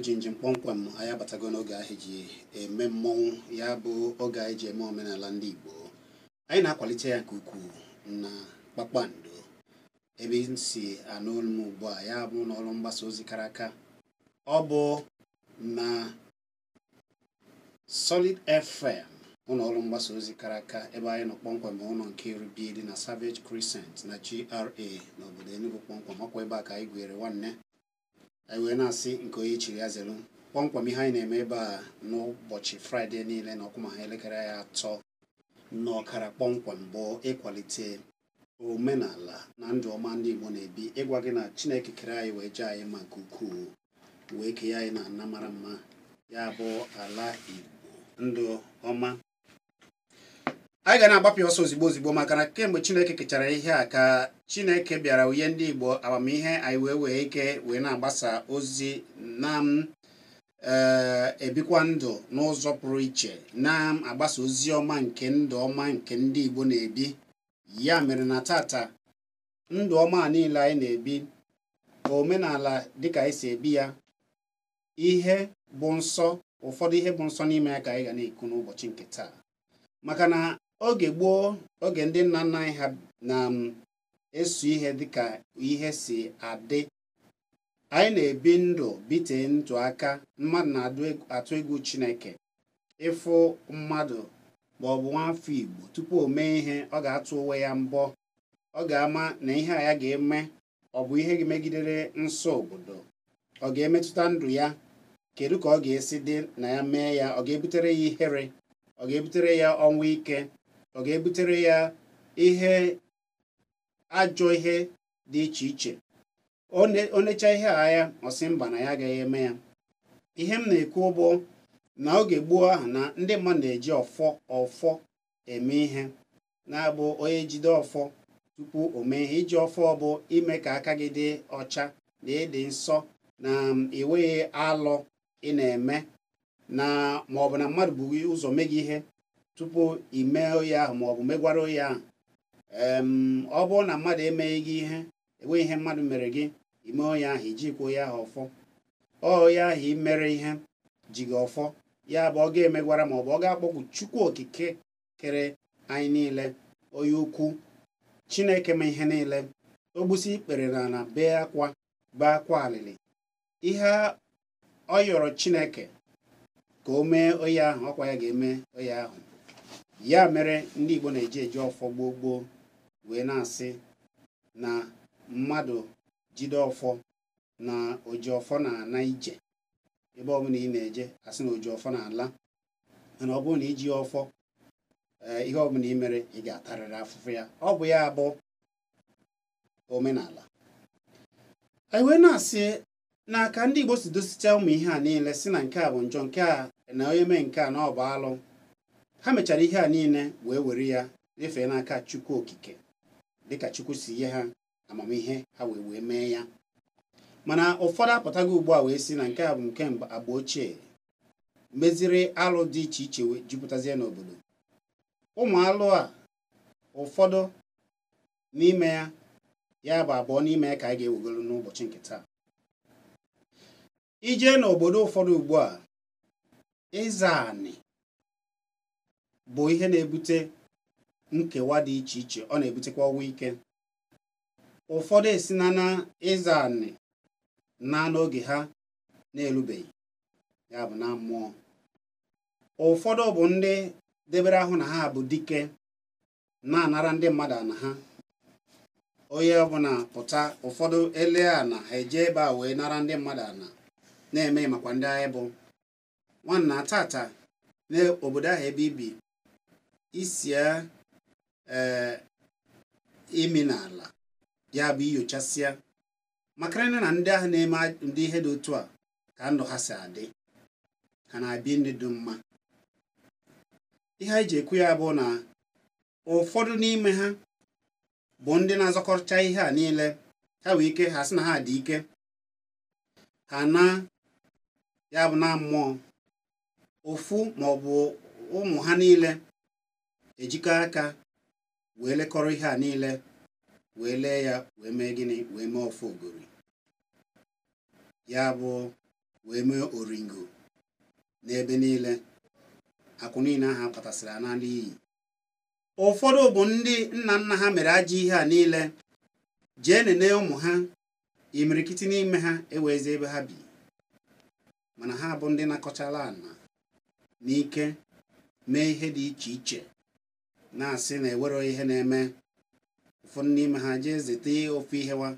jinjin kpọmkwem anyị abatago n'oge ahụ ji eme mmọnwụ ya bụ oge anyị ji eme omenala ndị Igbo. Anyị na-akwalite ya nke ukwuu na Kpakpando ebe si anụ olu m ugbu a ya bụ n'ọrụ mgbasa ozi kara aka. Ọ bụ na Solid FM ụlọọrụ mgbasa ozi kara aka ebe anyị nọ kpọmkwem ụlọ nke iri dị na Savage Crescent na GRA n'obodo Enugu kpọmkwem. Ọkwa ebe a ka anyị gwere nwanne anyị wee na-asị nke onye chiri ya zelu kpọmkwem ihe anyị na-eme ebe a n'ụbọchị Fraịde niile na ọkụma ha elekere ya 3 n'ọkara kpọmkwem bụ ịkwalite omenala na ndụ ọma ndị Igbo na-ebi, ịgwa gị na Chineke kere anyị wee jee anyị ma nke ukwuu wee kee anyị na ana mara mma ya bụ ala Igbo ndụ ọma. Anyị ga na-agbapụ ọsọ ozigbo maka na kemgbe Chineke kechara ihe a ka Chineke bịara uye ndị Igbo amamihe anyị wee ike wee na-agbasa ozi na ebikwa ndụ n'ụzọ pụrụ iche, na-agbasa ozi ọma nke ndụ ọma nke ndị Igbo na-ebi. Ya mere na tata ndụ ọma niile anyị na-ebi, omenala dịka anyị si ebi ya, ihe bụ nsọ, ụfọdụ ihe bụ nsọ n'ime ya ka anyị ga na-ekwu n'ụbọchị nke taa. Maka na oge gboo, oge ndị nna nna anyị ha na-eso ihe dịka ihe si adị, anyị na-ebi ndụ bite ntụ aka. Mmadụ na-atụ egwu Chineke. Ịfụ mmadụ ma ọ bụ nwafọ Igbo tupu o mee ihe, ọ ga-atụ onwe ya mbọ. Ọ ga-ama na ihe a ya ga-eme ọ bụ ihe megidere nsọ obodo, ọ ga-emetụta ndụ ya, kedu ka ọ ga-esi dị na ya mee ya, ọ ga-ebutere ya ihere, ọ ga-ebutere ya ọnwụ ike, ọ ga-ebutere ya ihe ajọ ihe dị iche iche. O necha ihe a ya ọ sị mba na ya agaghị eme ya. Ihe m na-ekwu bụ na oge gboo ahụ na ndị mmadụ na-eji ọfọ eme ihe, na-abụ onye jide ọfọ tupu o mee ihe. Iji ọfọ bụ ime ka aka gị dị ọcha na ịdị nsọ, na enweghị alọ ị na-eme, na maọbụ na mmadụ bụ ụzọ mee gị ihe tupu ime oyi ahụ maọbụ megwara oyi ahụ. Ọ bụrụ na mmadụ emeghị gị ihe, enweghị ihe mmadụ mere gị, ime oyi ahụ ijikwa oyi ahụ ọfọ. Oyi ahụ imere ihe ji gị ọfọ, ya bụ ọ ga-emegwara maọbụ ọ ga-akpọgbu Chukwu okike kere anyị niile, onye ukwu, Chineke ma ihe niile. O gbusi ikpere na bee akwa alili, ihe ọ yọrọ Chineke ka o mee oyi ahụ, ọkwa ya ga-eme oyi ahụ. Ya mere ndị Igbo na-eji eji ọfọ gboo wee na-asị na mmadụ jide ọfọ na oji ọfọ na-ana ije. Ebe ọbụla ị na-eje asị na oji ọfọ na-ala, mana ọ bụrụ na iji ọfọ, ihe ọbụla ị mere ị ga-atarịrị afụfụ ya. Ọ bụ ya bụ omenala. Anyị wee na-asị na ka ndị Igbo si dosicha ụmụ ihe a niile, si na nke a bụ njọ, nke a na onye mee nke a na ọ bụ alụ. Ha mechara ihe a niile wee were ya nyefee n'aka Chukwu okike, dịka Chukwu si ihe ha amamihe ha wee mee ya. Mana ụfọdụ apụtago ugbu a wee si na nke a bụ nke agba ochie, meziri alụ dị iche iche jupụtazie n'obodo. Ụmụ alụ a ụfọdụ n'ime ya bụ abụọ n'ime ya ka anyị ga-ewegoro n'ụbọchị nke taa. Ije n'obodo ụfọdụ ugbu a, ịza anị bụ ihe na-ebute nkewa dị iche iche, ọ na-ebutekwa ọnwụ ike. Ụfọdụ esina na ịza anị na n'oge ha na-erubeghị, ya bụ na mmụọ. Ụfọdụ bụ ndị debere ahụ na ha bụ dike, na-anara ndị mmadụ ana ha. Onye ọbụla pụta, ụfọdụ ele ana ha eje ebe a wee nara ndị mmadụ ana, na-eme makwa ndị anyị bụ nwanna tata n'obodo ahụ ebe ibi isi imi n'ala, ya bụ inyochasịa maka na ndị ahụ na-eme ndị ihe dị otu a ka ndụ ha si adị, ha na-abịa ndị dị mma. Ihe anyị ji ekwu ya bụ na ụfọdụ n'ime ha bụ ndị na-azọkọcha ihe a niile. Ha wee ike ha sị na ha dị ike, ha na ya bụ na mmụọ ofu maọbụ ụmụ ha niile ejikọ aka wee lekọrọ ihe a niile, wee lee ya wee mee gịnị, wee mee ofu ogori. Ya bụ wee mee oringo n'ebe niile akwụ niile ahụ kpatasịrị n'ala iyi. Ụfọdụ bụ ndị nna nna ha mere ajọ ihe a niile jee nene ụmụ ha imirikiti n'ime ha ewezi ebe ha bi, mana ha bụ ndị nakọchala ana n'ike mee ihe dị iche iche na-asị na ewero ihe na-eme. Ụfọdụ n'ime ha jee zete ofu ihewa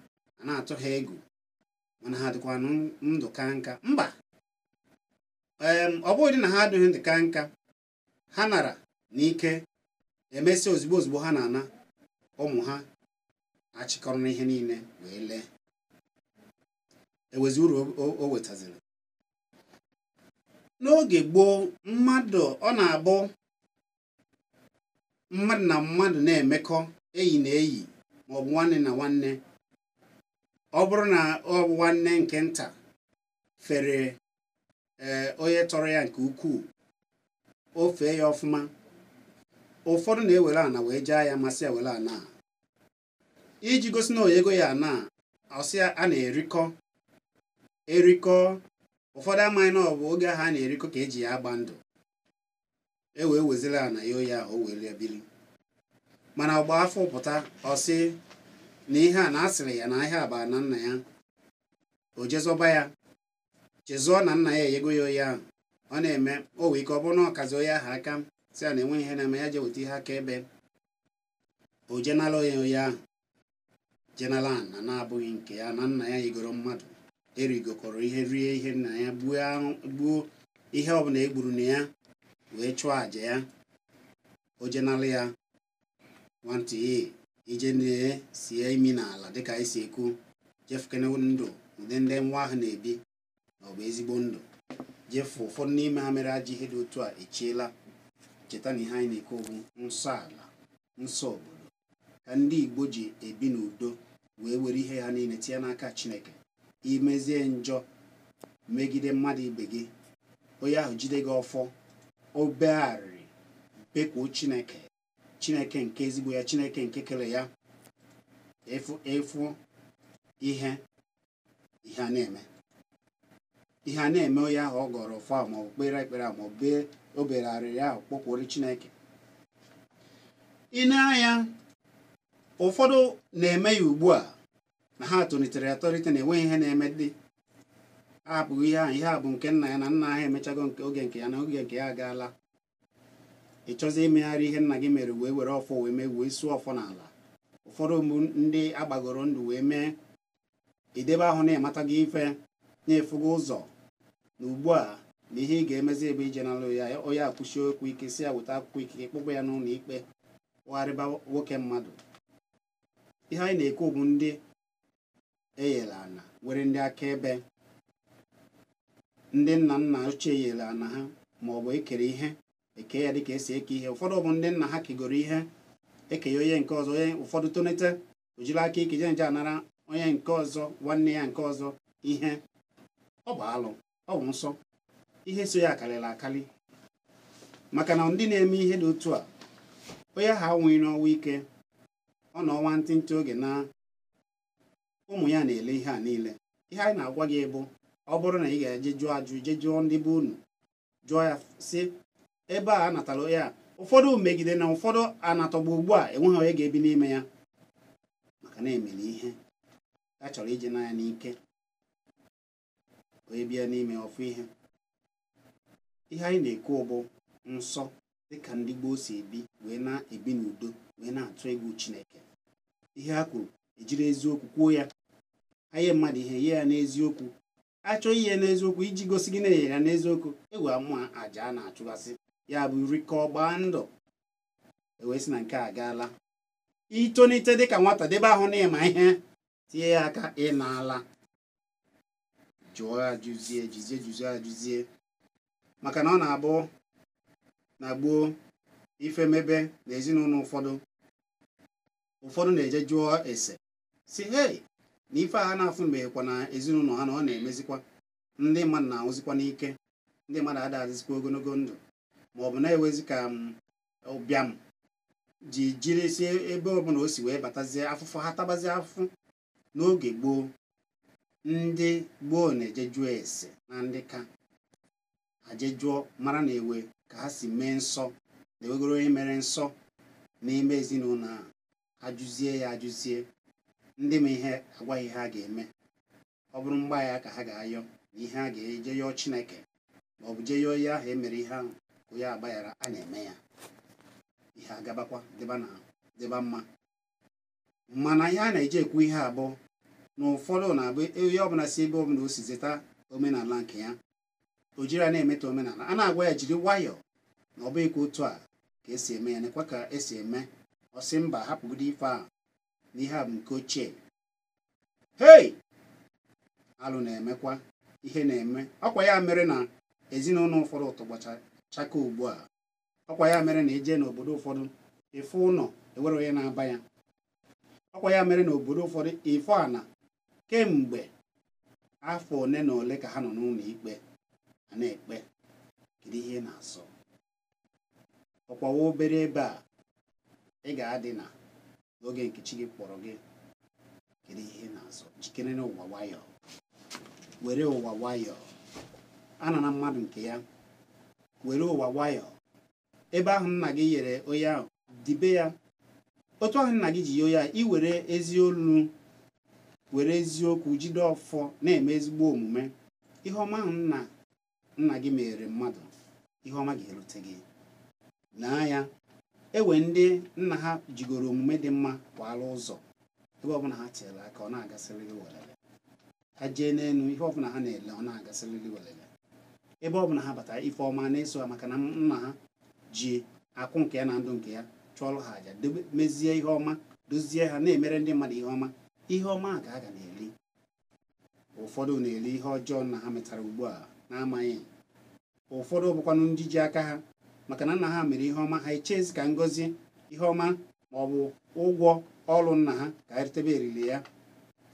a na-atụ ha egwu, mana ha dịkwa ndụ ka nka. Mba, ọ bụghị na ha adịghị ndụ ka nka, ha nara n'ike emesịa ozugbo ha na-ana ụmụ ha achịkọrọ n'ihe niile wee lee ewezi uru o wetaziri. N'oge gboo, ọ na-abụ mmadụ na mmadụ na-emekọ, eyi na eyi maọbụ nwanne na nwanne. Ọ bụrụ na ọ bụ nwanne nke nta fere onye tọrọ ya nke ukwuu, o fee ya ọfụma, ụfọdụ na-ewere ana wee jaa ya masị ewere ana iji gosi na oyego ya ana ọsị a na-erikọ. Ụfọdụ amaghị na ọ bụ oge ahụ a na-erikọ ka eji ya agba ndụ, wee wezila ana ya oyi ahụ o were bili. Mana ọgba afọ pụta ọsị na ihe a na-asịrị ya na ihe a bụ na nna ya, o jezọba ya chezọọ na nna ya eyego ya oyi ahụ. Ọ na-eme o wee ike ọ bụrụ na ọkazi oyi ahụ aka si a na-enwe ihe na-eme, ya je weta ihe aka ebe o jenala ya oyi ahụ, jenala ana na-abụghị nke ya na nna ya yigoro mmadụ, erigokọrọ ihe rie ihe nna ya, gbuo ihe ọbụla egburu na ya wee chụọ àjà ya. O jenala ya nwantị ije sie imi n'ala dịka anyị si ekwu, jefukene ndụ ụdị ndị nwa ahụ na-ebi na ọ bụ ezigbo ndụ, jefu ụfọdụ n'ime ha mere ajọ ihe dị otu a echiela. Cheta na ihe anyị na-ekwu bụ nsọ ala, nsọ obodo, ka ndị Igbo ji ebi n'udo wee were ihe ha niile tinye n'aka Chineke. Imezie njọ megide mmadụ ibe gị, onye ahụ jide gị ọfọ, obegharịrị bekwuo Chineke nke ezigbo ya, Chineke nke kere ya, efu ihe a na-eme onye ahụ ọ gọrọ ọfọ a maọbụ kpere ekpere a maọbụ obere arịrị ahụ kpọkwuru Chineke. Ị na-anya ụfọdụ na-eme ya ugbu a na ha tolitere atọlite na enweghị ihe na-eme dị ahapụghị ihe a bụ nke nna ya na nna ha emechago nke oge nke ya na oge nke ya agaala. Ị chọzi imegharị ihe nna gị mere wee were ọfọ wee sụọ ọfọ n'ala. Ụfọdụ bụ ndị agbagoro ndụ wee mee idebe ahụ na-emata gị ife na-efugo ụzọ na ugbu a na ihe ị ga-emezi ebe ije n'ala ya onye akwụsị okwu ike si ya weta akwụkwọ ikike kpụkpọ ya n'ụlọ ikpe kpụgharịba nwoke mmadụ. Ihe anyị na-ekwu bụ ndị enyere ana were ndị akaebe, ndị nna nna ochie nyere ana ha maọbụ ekere ihe eke ya dịka esi eke ihe. Ụfọdụ bụ ndị nna ha kegoro ihe ekenye onye nke ọzọ, onye ụfọdụ tonete o jiri aka ike je nje anara onye nke ọzọ nwanne ya nke ọzọ ihe. Ọ bụ alụ, ọ bụ nsọ, ihe so ya akarịla akarị. Maka na ndị na-eme ihe dị otu a, onye ha nwụghị n'ọnwa ike, ọ na ọnwa ntịntị oge na ụmụ ya na-ele ihe a niile. Ihe anyị na-agwa gị bụ ọ bụrụ na ị ga-eje jụọ ajụ, je jụọ ndị be unu, jụọ ya sị ebe a anatala onye a. Ụfọdụ megide na ụfọdụ anatọgbu ugbu a enweghị onye ga-ebi n'ime ya maka na emere ihe a chọrọ ije na ya n'ike, onye bịa n'ime ọfụ ihe. Ihe anyị na-ekwu bụ nsọ dịka ndị gboo si ebi wee na-ebi n'udo wee na-atụ egwu Chineke. Ihe ha kwuru ejiri eziokwu kwuo ya, anyị mmadụ ihe ye ya n'eziokwu, achọ ihe n'eziokwu iji gosi gị na-enye ya n'eziokwu, ewe amụma aja a na-achụgasị ya bụ rikọ gbaa ndụ ewee sị na nke a gaala. Itonite dịka nwata debe ahụ na ịma ihe tinye ya aka ị na-ala, jụọ ajụzie, jụzie ajụzie. Maka na ọ na-abụ na gboo ife mebe na ezinụlọ ụfọdụ na-eje jụọ ese si hei na ife a na-afụ mbeghekwa na ezinụlọ ha na ọ na-emezikwa, ndị mmadụ na-ahụzikwa n'ike, ndị mmadụ adazizikwa ogologo ndụ, maọbụ na-ewezi ka ụbịam ji jiri si ebe ọbụla o si wee batazie afụfụ ha tabazie afụfụ. N'oge gboo, ndị gboo na-eje jụọ ese na ndị ka ha je jụọ mara na ewe ka ha si mee nsọ na ewegoro onye mere nsọ n'ime ezinụlọ ahụ. Ajụzie ya ajụzie, ndị ma ihe agwaghị ha ga-eme. Ọ bụrụ mgbaghara ka ha ga-ayọ na ihe a ga-eje yọọ Chineke ma ọ bụ je yọọ ya ahụ emere ihe ahụ ka onye agbaghara, a na-eme ya, ihe agabakwa dịba mma. Mana ihe a na-eje ekwu ihe abụọ na ụfọdụ na-abụ onye ọbụla si ebe ọbụla o si zeta omenala nke ya, o jiri na-emeta omenala, a na-agwa ya jiri nwayọọ na ọ bụghị ka otu a ka esi eme ya, nekwa ka esi eme. Ọ sị mba, hapụgodo ife a na ihe a bụ nke ochie. Hei, alụ na-emekwa ihe na-eme. Ọkwa ya mere na ezinụlọ ụfọdụ tọgbacha chaka ugbu a. Ọkwa ya mere na eje n'obodo ụfọdụ ife ụlọ ewere onye na-aba ya. Ọkwa ya mere na obodo ụfọdụ ife a na kemgbe afọ ole na ole ka ha nọ n'ụlọ ikpe a na-ekpe. Kedu ihe na-asọ? Ọkwawa obere ebe a ị ga-adị na n'oge nke chi gị kpọrọ gị. Kedu ihe na-asọ? Jikere n'ụwa nwayọọ, were ụwa nwayọọ. Ana na mmadụ nke ya, were ụwa nwayọọ. Ebe ahụ nna gị nyere onye ahụ, dibe ya otu ahụ nna gị ji yo ya. Iwere ezi olu, were eziokwu, jide ọfọ, na-eme ezigbo omume. Ihe ọma ahụ nna gị mere mmadụ, ihe ọma ga-erute gị. Naa ya, ewe ndị nna ha jigoro omume dị mma kwala ụzọ. Ebe ọbụla ha tiere aka, ọ na-agasịrị gị welele. Ha jee n'elu, ihe ọbụla ha na-ele, ọ na-agasịrị gị welele. Ebe ọbụla ha batara, ife ọma na-eso ha, maka na nna ha ji akwụ nke ya na ndụ nke ya chụọrọ ha aja, mezie ihe ọma, dozie ha, na-emere ndị mmadụ ihe ọma. Ihe ọma ka a ga na-eli. Ụfọdụ na-eli ihe ọjọọ nna ha metara ugbu a na-amaghị. Ụfọdụ bụkwanụ ndị ji aka ha, maka na nna ha mere ihe ọma, ha echezi ka ngọzi ihe ọma ma ọ bụ ụgwọ ọrụ nna ha ka ha ritebe eriri ya.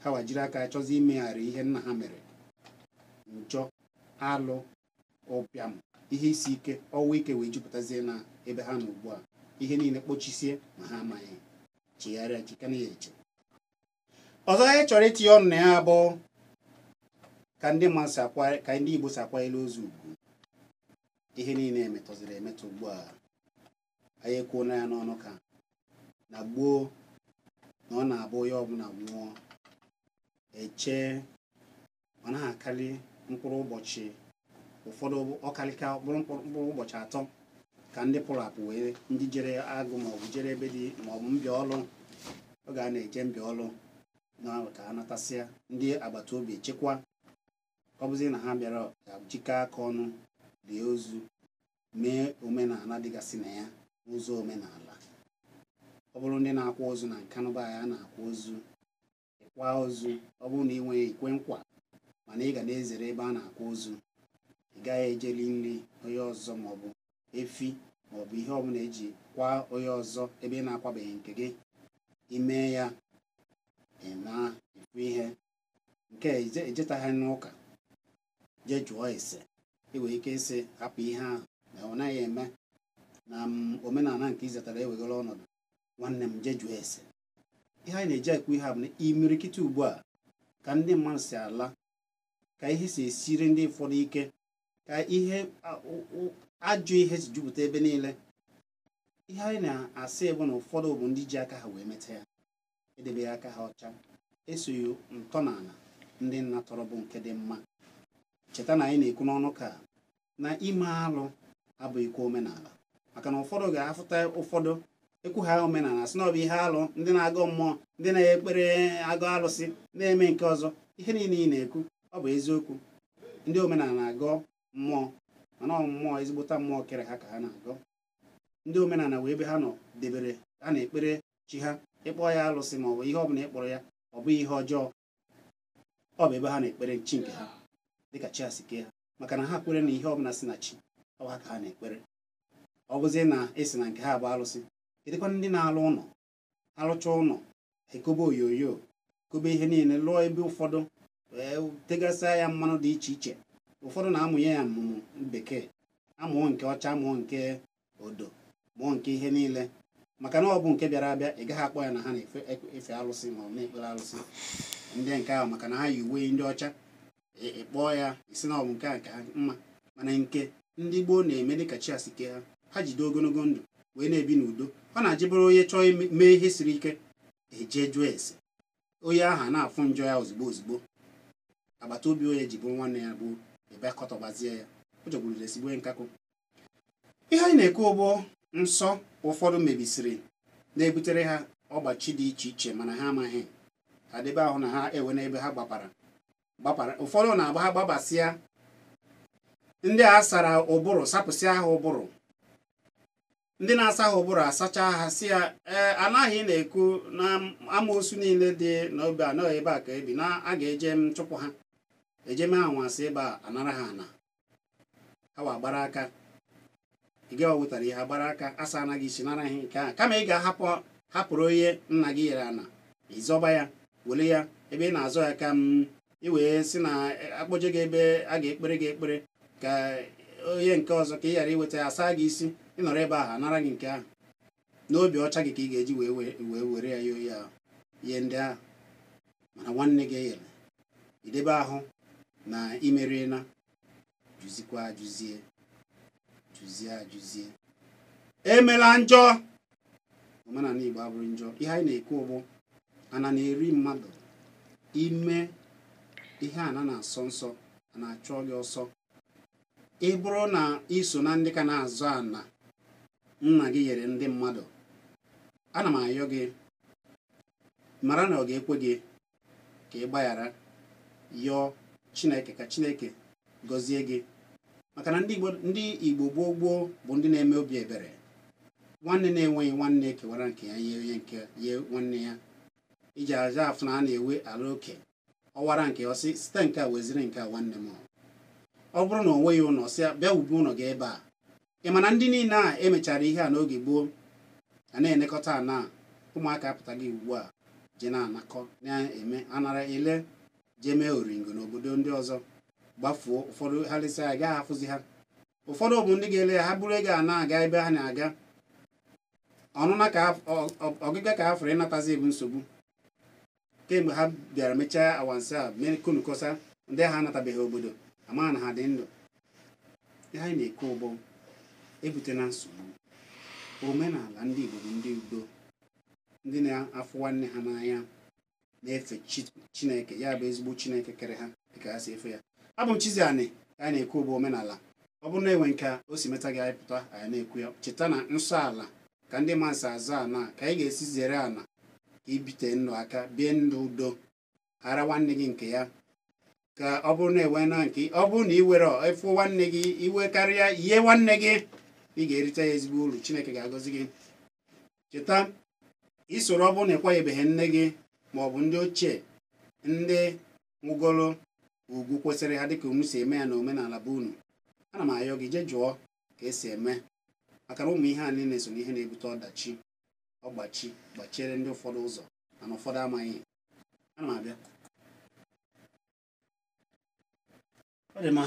Ha wajiri aka chọzi imegharị ihe nna ha mere. Njọ, alụ, ụbịam, ihe isi ike, ọnwụ ike wee jupụtazie na ebe ha nọ ugbu a. Ihe niile kpochisie ma ha amaghị. Chigharịa, chikana ya eche. Ọzọ ya chọrọ itinye ọnụ na ya bụ ka ndị Igbo si akwanyere ozu ugwu. Ihe niile emetọziri emetọ ugbu a. Anyị ekwuola ya n'ọnụ ka na gboo na ọ na-abụ onye ọbụla nwụọ eche, ọ naghị akarị mkpụrụ ụbọchị, ụfọdụ ọkarịka bụrụ mkpụrụ ụbọchị 3 ka ndị pụrụ apụ wee ndị jere agụ maọbụ jere ebe dị maọbụ mbịa ọlụ. Oge a na-eje mbịa ọlụ na ka a natasịa ndị agbata obi echekwa. Ọ bụzi na ha bịara jikọ aka ọnụ lie ozu, mee omenala dịgasị na ya ụzọ omenala. Ọ bụrụ ndị na-akwa ozu na nkanụba ya na-akwa ozu, ịkwa ozu, ọ bụrụ na ị nweghị ikwe nkwa mana ị ga na-ezere ebe a na-akwa ozu. Ị gaghị ejeli nri onye ọzọ maọbụ efi maọbụ ihe ọbụla eji kwa onye ọzọ ebe ị na-akwabeghị nke gị. Ime ya ị na-efu ihe nke ejetaghị n'ụka jee jụọ ese. Enwere ike ịsị hapụ ihe ahụ na ọ naghị eme na omenala nke izetara ewegara ọnọdụ. Nwanne m, jee jụọ ese. Ihe anyị na-eji ekwu ihe a bụ na imirikiti ugbu a ka ndị mmadụ si ala, ka ihe si esiri ndị ụfọdụ ike, ka ihe ajọ ihe si jupụta ebe niile. Ihe anyị na-asị bụ na ụfọdụ bụ ndị ji aka ha wee meta ya, edebe aka ha ọcha, esoghị ntọala ndị nna tọrọ bụ nke dị mma. Cheta na anyị na-ekwu n'ọnụ ka na ime alụ abụghịkwa omenala, maka na ụfọdụ ga-afụta ụfọdụ ekwu ha omenala sị na ọ bụ ihe alụ, ndị na-agọ mmụọ, ndị na-ekpere agọ alụsị, na-eme nke ọzọ. Ihe niile ị na-ekwu ọ bụ eziokwu. Ndị omenala na-agọ mmụọ, mana ọ mmụọ ezigbota mmụọ kere ha ka ha na-agọ. Ndị omenala wee ebe ha nọ debere, ha na-ekpere chi ha. Ịkpọ ya alụsị ma ọ bụ ihe ọ bụla ịkpọrọ ya, ọ bụghị ihe ọjọọ. Ọ bụ ebe ha na-ekpere chi nke ha dịka chi ha si kee ha, maka na ha kwere na ihe ọbụla si na chi ọ ha ka ha na-ekpere. Ọ bụzie na esi na nke ha bụ alụsị, kedụkwa ndị na-alụ ụlọ, alụcha ụlọ ekobe oyoyo, kobe ihe niile, lụọ ebe ụfọdụ wee tegasịa ya mmanụ dị iche iche. Ụfọdụ na-amụnye ya mmụmụ bekee, amụọ nke ọcha, amụọ nke odo, mụọ nke ihe niile, maka na ọ bụ nke bịara abịa. Ị gaghị akpọ ya na ha na-efe alụsị ma ọ na-ekpere alụsị ndị nke ahụ, maka na ha yi uwe ndị ọcha. ịkpọọ ya isi na ọ bụ nke a ka mma, mana nke ndị gboo na-eme dịka chi asike ha jide ogologo ndụ wee na-ebi n'udo. Ọ na-ajị bụrụ onye chọọ mee ihe siri ike eje jụọ ese onye ahụ na-afụ njọ ya ozugbo ozugbo, agbata obi onye ji bụrụ nwanne ya bụ ebe akọtọgbazie ya, o jọgburu esigbo nkakụ. Ihe anyị na-ekwu ụgbọ nsọ ụfọdụ mebisiri na-ebutere ha ọgbachi dị iche iche mana ha amaghị, ha debe ahụ na ha ewe n'ebe ha gbapara. Ụfọdụ na-agba ha gbabasịa ndị a sara ụbụrụ sapụsịa ha ụbụrụ, ndị na-asa ha ụbụrụ asacha ha si ya anaghị na-ekwu na amoosu niile dị n'obe a nọọ ebe a ka ebi na a ga-eje m chụpụ ha ejeme anwasị ebe a anara ha ana ha wa gbara aka ị ga wetara ihe gbara aka asa anaghị isi nara ihe nke a, kama ị ga-hapụrụ onye nna gị nyere ana ịzọba ya were ya ebe ị na-azọ ya ka iwee si na akpọje gị ebe a ga-ekpere gị ekpere ka onye nke ọzọ ka ị ghara iweta ya asa gị isi ịnọrọ ebe ahụ anara gị nke ahụ n'obi ọcha gị ka ị ga-eji wee were ya ihe ndị ahụ. Mana nwanne gị eyere idebe ahụ na imeri na jụzikwa ajụzie emela njọ. Omenala Igbo abụrụ njọ. Ihe anyị na-ekwu ụgbụ ana na-eri mmadụ ime ihe ana na-asọ nsọ a na-achọ gị ọsọ. Ị bụrụ na iso na ndị ka na-azọ ana nna gị nyere ndị mmadụ, ana m ayọ gị mara na ọ ga-ekwe gị ka ị gbaghara yọọ Chineke ka Chineke gọzie gị, maka na ndị Igbo gboo bụ ndị na-eme obi ebere. Nwanne na-enweghị nwanne ekewara nke ya nye onye nke ye nwanne ya, iji aja afụ na a na-ewe ala oke ọwara nke ọsị site nke a weziri nke a nwanne m. Ọ bụrụ na o nweghị ụlọ sị bịa wube ụlọ gị ebe a. Ị mana ndị niile a emechara ihe a n'oge gboo a na-enekọta ana ụmụaka apụtaghị ugbu a je na-anakọ na-eme anara ele je mee oringo n'obodo ndị ọzọ gbafuo. Ụfọdụ ha lesa ya gaghị afụzi ha, ụfọdụ bụ ndị ga-ele ya ha bụrụ ego a na-aga ebe ha na-aga ọnụna ka ọgịga ka ha fere ịnatazi bụ nsogbu. Kemgbe ha bịara mechaa awansị a mee konukosa ndị ha anatabeghị obodo ama na ha dị ndụ. Ihe anyị na-ekwu ụgbọ ebute na nsogbu. Omenala ndị Igbo bụ ndị udo, ndị na-afụ nwanne ha n'anya, na-efe Chineke ya bụ ezigbo Chineke kere ha dịka ha si efe ya. Abụ m Chizzy Ani ka anyị na-ekwu ụgbọ omenala. Ọ bụrụ na enwe nke o si meta gị anyị pụta anyị na-ekwu ya. Cheta na nsọ ala ka ndị masị azụ ana ka anyị ga-esi zere ana ka ibite ndụ aka bie ndụ udo ghara nwanne gị nke ya. Ka ọ bụrụ na enwe na nke ọ bụrụ na ị were efu nwanne gị iwe karịa ihe nwanne gị ị ga-erite ya ezigbo uru, Chineke ga-agọzi gị. Cheta isoro ọ bụrụ na ekwenyebeghị nne gị ma ọ bụ ndị ochie ndị nwụgoro ugwu kwesịrị ha dịka unu si eme ya na omenala bụ unu. Ana m ayọ gị jee jụọ ka esi eme, maka na ụmụ ihe a niile so n'ihe na-ebute ọdachi ọgbachi gbachiere ndị ụfọdụ ụzọ mana ụfọdụ amaghị. Ana m abịa ọ dị mma.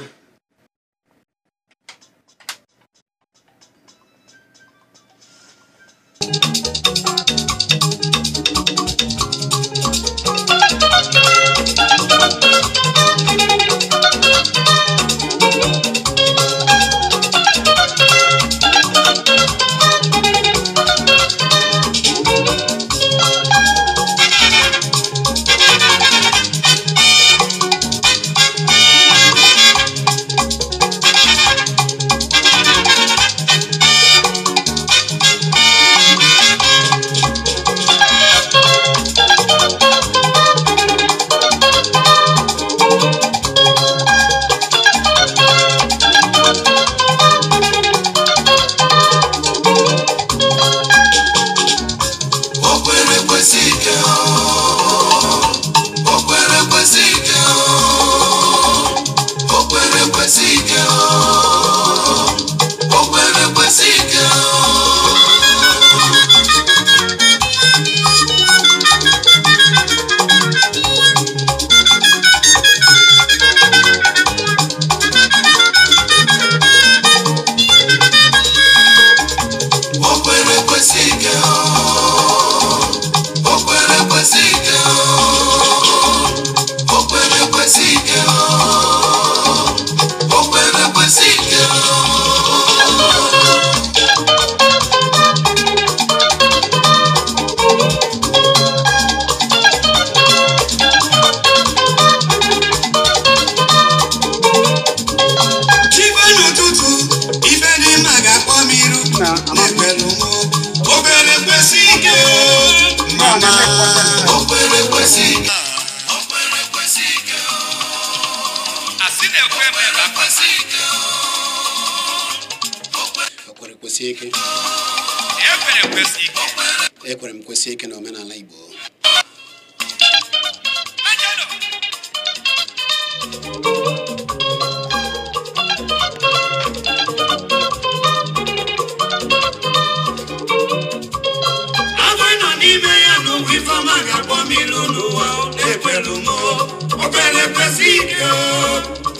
Ekwere m kwesị ike na omenala Igbo.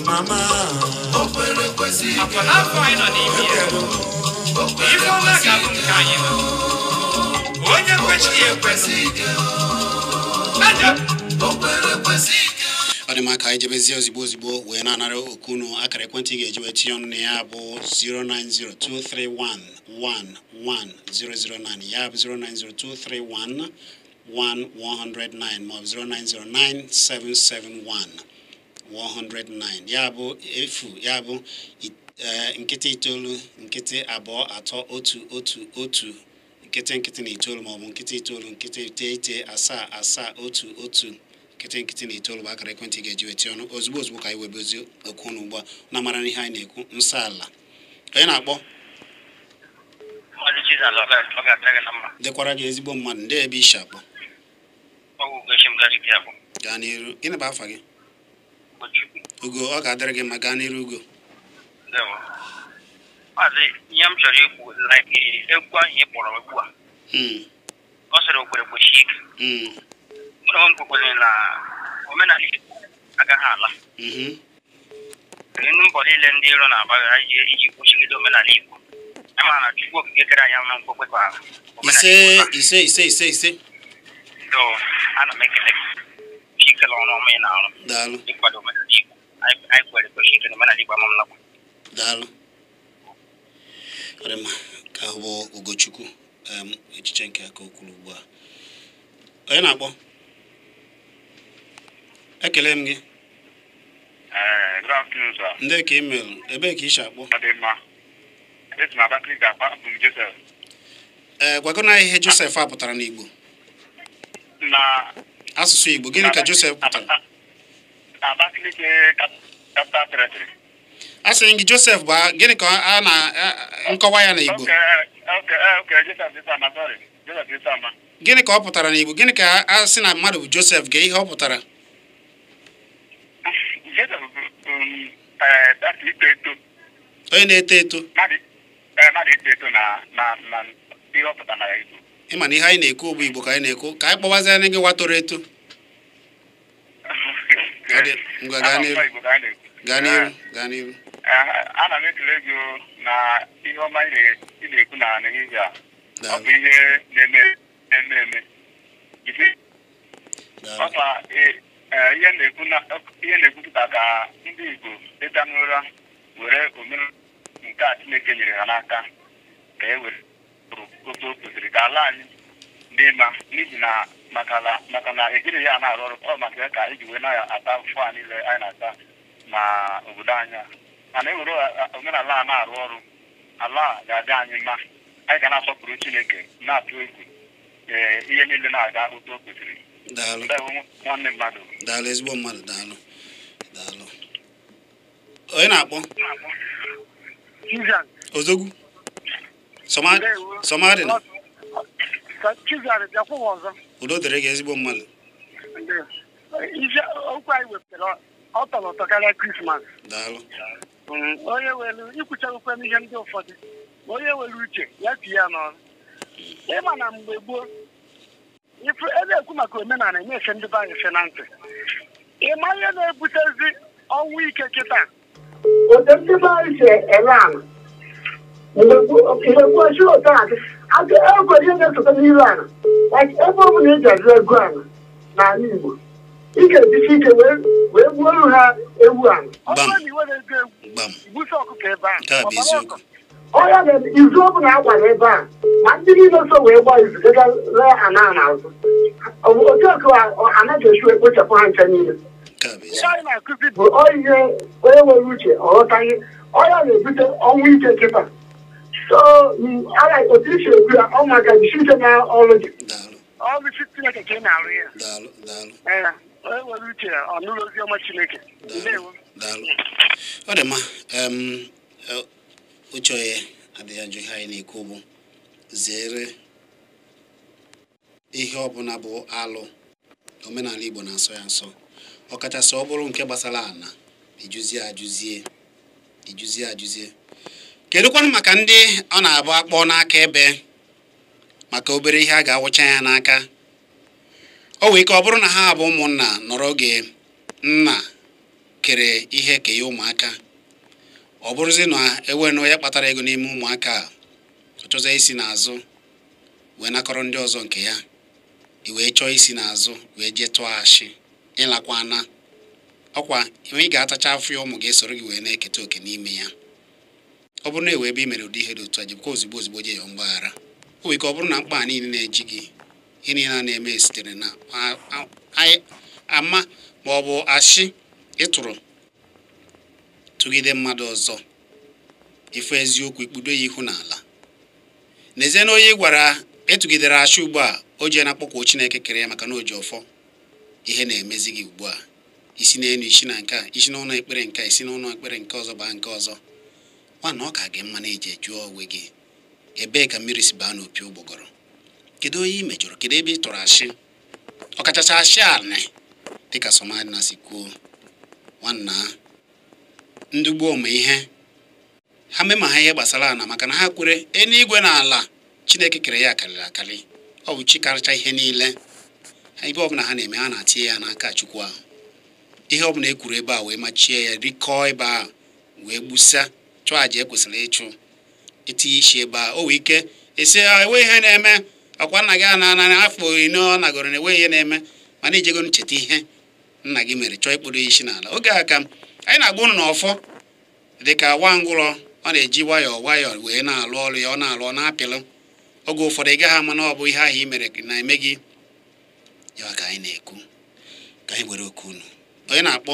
Mama, Ademaka ijebezi ozigbo wee na-anara okunu akara ekwentị ga-eji wee tinye ọnụ ya bụ 09023111009 ya bụ 09023111009 ma ọ bụ 0909771 ya bụ efu ya bụ nkịtị itoolu nkịtị abụọ atọ otu nkịtị na itoolu ma ọ bụ nkịtị itoolu nkịtị iteghete asaa otu nkịtị na itoolu bụ akara ekwentị ga-eji weti ọnụ ozugbo ka anyị webezi okwu ọnụ ugbu a na mara n'ihe anyị na-ekwu nsọ ala onye na-akpọ dịkwara gị ezigbo mmadụ ndị ebe ishi akpọ gaa n'iru gịnị bụ afa gị Ugo ọ ga-adịrị gị ma gaa n'iru Ugo ihe m chọrọ ikwu egwu ahụ ị kpọrọ egwu a ọ sịrị okwere kwesị ike ụlọ m kwekwere na omenala Igbo agaghị ala mbọ niile ndị iro na-agbaghara iji kwụchigide omenala Igbo ama na Chukwu okike kere anya na nkwekwe ka ise ana m ekele ikele ọrụ ọma ị na-arụ ịkwado omenala Igbo anyị kwere kwesị ike na omenala Igbo ama m nakwa daalụ ọdịmma ka bụ Ugochukwu echiche nke aka okwuru ugbu a onye na-akpọ ekele m gị ndị ka email ebee ka isi akpọ gwago na ihe Joseph a pụtara n'Igbo asụsụ Igbo gịnị ka Joseph pụtara asịrị gị Joseph bụ gịnị ka a na nkọwa ya na Igbo gịnị ka ọ pụtara na Igbo gịnị ka a sị na mmadụ bụ Joseph ga ihe ọ pụtara onye na-eto eto ịma na ihe anyị na-ekwu bụ Igbo ka anyị na-ekwu ka anyị kpọwazi anya gị watoro eto ngwa gaa n'iru ana m ekele gị na ihe ọma ị na-ekwu na n'ehihie a ọ bụ ihe na-eme ọkwa ihe na-ekwupụta ka ndị Igbo teta n'ụra were omenala nke a Chineke nyere ha n'aka ka e were otu o kwesịrị ka ala anyị dị mma n'ihi na maka na ejiri ya na-arụ ọrụ ọ maka ka iji wee na-ata afụfụ a niile anyị na-ata na obodo anyị mana e were omenala a na-arụ ọrụ ala ga-adị anyị mma anyị ga na-asọpụrụ Chineke na-atụ egwu ihe niile na-aga otu o kwesịrị nwanne mmadụ daalụ ezigbo mmadụ daalụ onye na-akpọ Ozogwu Somadị na udo dịrị gị ezigbo mmadụ okwu anyị wepụtara ọ tọrọ ụtọ karịa Krismas daalụ onye welu ikwuchara ukwe n'ihe ndị ụfọdụ onye were uche ya tinye ya n'ọrụ ịma na mgbe gboo ebe ekwu maka omenala na-efe ndị be anyị efe na ntị ịma ihe na-ebutezi ọnwụ ike kịta otu ndị be anyị si ele ala mgbe gboo chi ụtọ adị ekwere ihe na-esote n'iru ala ebe ọ bụla eji azụ ego ala n'ala Igbo ị ga-ejisi ike wee gbuoro ha ewu ala ọ bụrụ na iwere ego egwu igbusa ọkụkọ ebe a ọya na izu ọ bụla a gwara ebe a ma ndị niile so wee gbaa izu gaa lee ana n'azụ otu ọkụ anaghị esi ekpochapụ ha ncha niile ihe anyị na-akụzi bụ ihe onye nwere uche ọghọtaghị ọya na-ebute ọnwụ ike kịta so agha otu isi ekwu ya ọ maka jisi ike na ọrụ gị ọrụ isi Chineke ka ị na-arụ ya. Daalụ. Onye nwere uche ọ nụrụ ozi ọma Chineke. Daalụ. Ọ dị mma. Uche onye adịghị ajụ ihe anyị na-ekwu bụ zere ihe ọbụla bụ alụ omenala Igbo na-asọ ya nsọ, ọkachasị ọ bụrụ nke gbasara ana ijụzie. Kedụkwanụ maka ndị ọ na-abụ akpọ n'aka ebe maka obere ihe a ga-awụcha ya n'aka? O wee ike ọ bụrụ na ha bụ ụmụnna nọrọ oge nna kere ihe ke ya ụmụaka, ọ bụrụzi na ewe na onye kpatara ego n'ime ụmụaka a, ọ chọzọ isi n'azụ wee nakọrọ ndị ọzọ nke ya, i wee chọọ isi n'azụ wee jee tụọ ashị ịlakwana ọkwa ị ga-atacha afọ ya, ụmụ ga-esoro gị wee na-eketa oke n'ime ya. Ọ bụrụ na ewe ebe i mere ụdị ihe dị otu a, jibụkwa ozugbo je ya mgbaghara. O wee ike ọ bụrụ na mkpa niile na-eji gị, ihe niile a na-eme sitere na ama ma ọ bụ ashị ịtụrụ tụgide mmadụ ọzọ, ife eziokwu ikpudo ya ihu n'ala. N'ezie na onye gwara etụgidere ashị ugbu a, o jee na-akpọkwa Chineke kere ya maka na o ji ọfọ. Ihe na-emezi gị ugbu a, isi n'elu isi na nke a, isi n'ụlọ ekpere nke a, isi n'ụlọ ekpere nke ọzọ baa nke ọzọ. Nwana ọ ka gị mma na-eji jụọ onwe gị, ebee ka mmiri si baa n'opi ụgbọgọrọ? Kedu onye ị mejọrọ? Kedu ebe ị tụrụ ashị? Ọkachasị ashị anị dịka Somadina si kwuo. Nwanna ndị gboo ma ihe ha mee ma ha ihe gbasara ana, maka na ha kwere eluigwe na ala Chineke kere ya akarịrị akarị. Ọ bụ chi karịcha ihe niile. Ha ibe ọbụla ha na-eme, ha na-atinye ya n'aka Chukwu ahụ. Ihe ọbụla e kwuru ebe a wee machie ya, rikọọ ebe a wee gbusa, chụọ aja ekwesịrị ịchụ, itinye isi ebe a. O wee ike esi enwe ihe na-eme, ọkwa nna gị na afọ 10 ọ nagoro na enwe ihe na-eme, mana ijego ncheta ihe nna gị mere, chọọ ikporo isi n'ala. Oge a ka anyị na-agba ụnụ n'ọfọ dịka nwa ngwụrọ, ọ na-eji nwayọọ wee na-alụ ọrụ ya, ọ na-alụ, ọ na-apịlụ. Oge ụfọdụ ị gaghị ama na ọ bụ ihe ahụ i mere na-eme gị. Ya ka anyị na-ekwu, ka anyị were okwu unu onye na-akpọ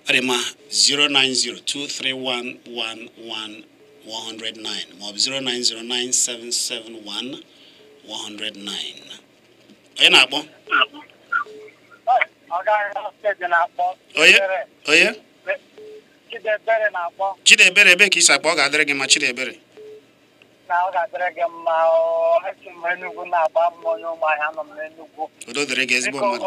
ọ dị ma 09023111109 maọbụ 09097711009. Onye na-akpọ onye Chidebere, ebe ka isi akpọ? Ọ ga-adịrị gị ma Chidebere. Ọ ga-adịrị gị mma. Esi m Enugu na-agba m onye ụmụahịa, nọ m n'Enugu. Udo dịrị gị ezigbo mmadụ.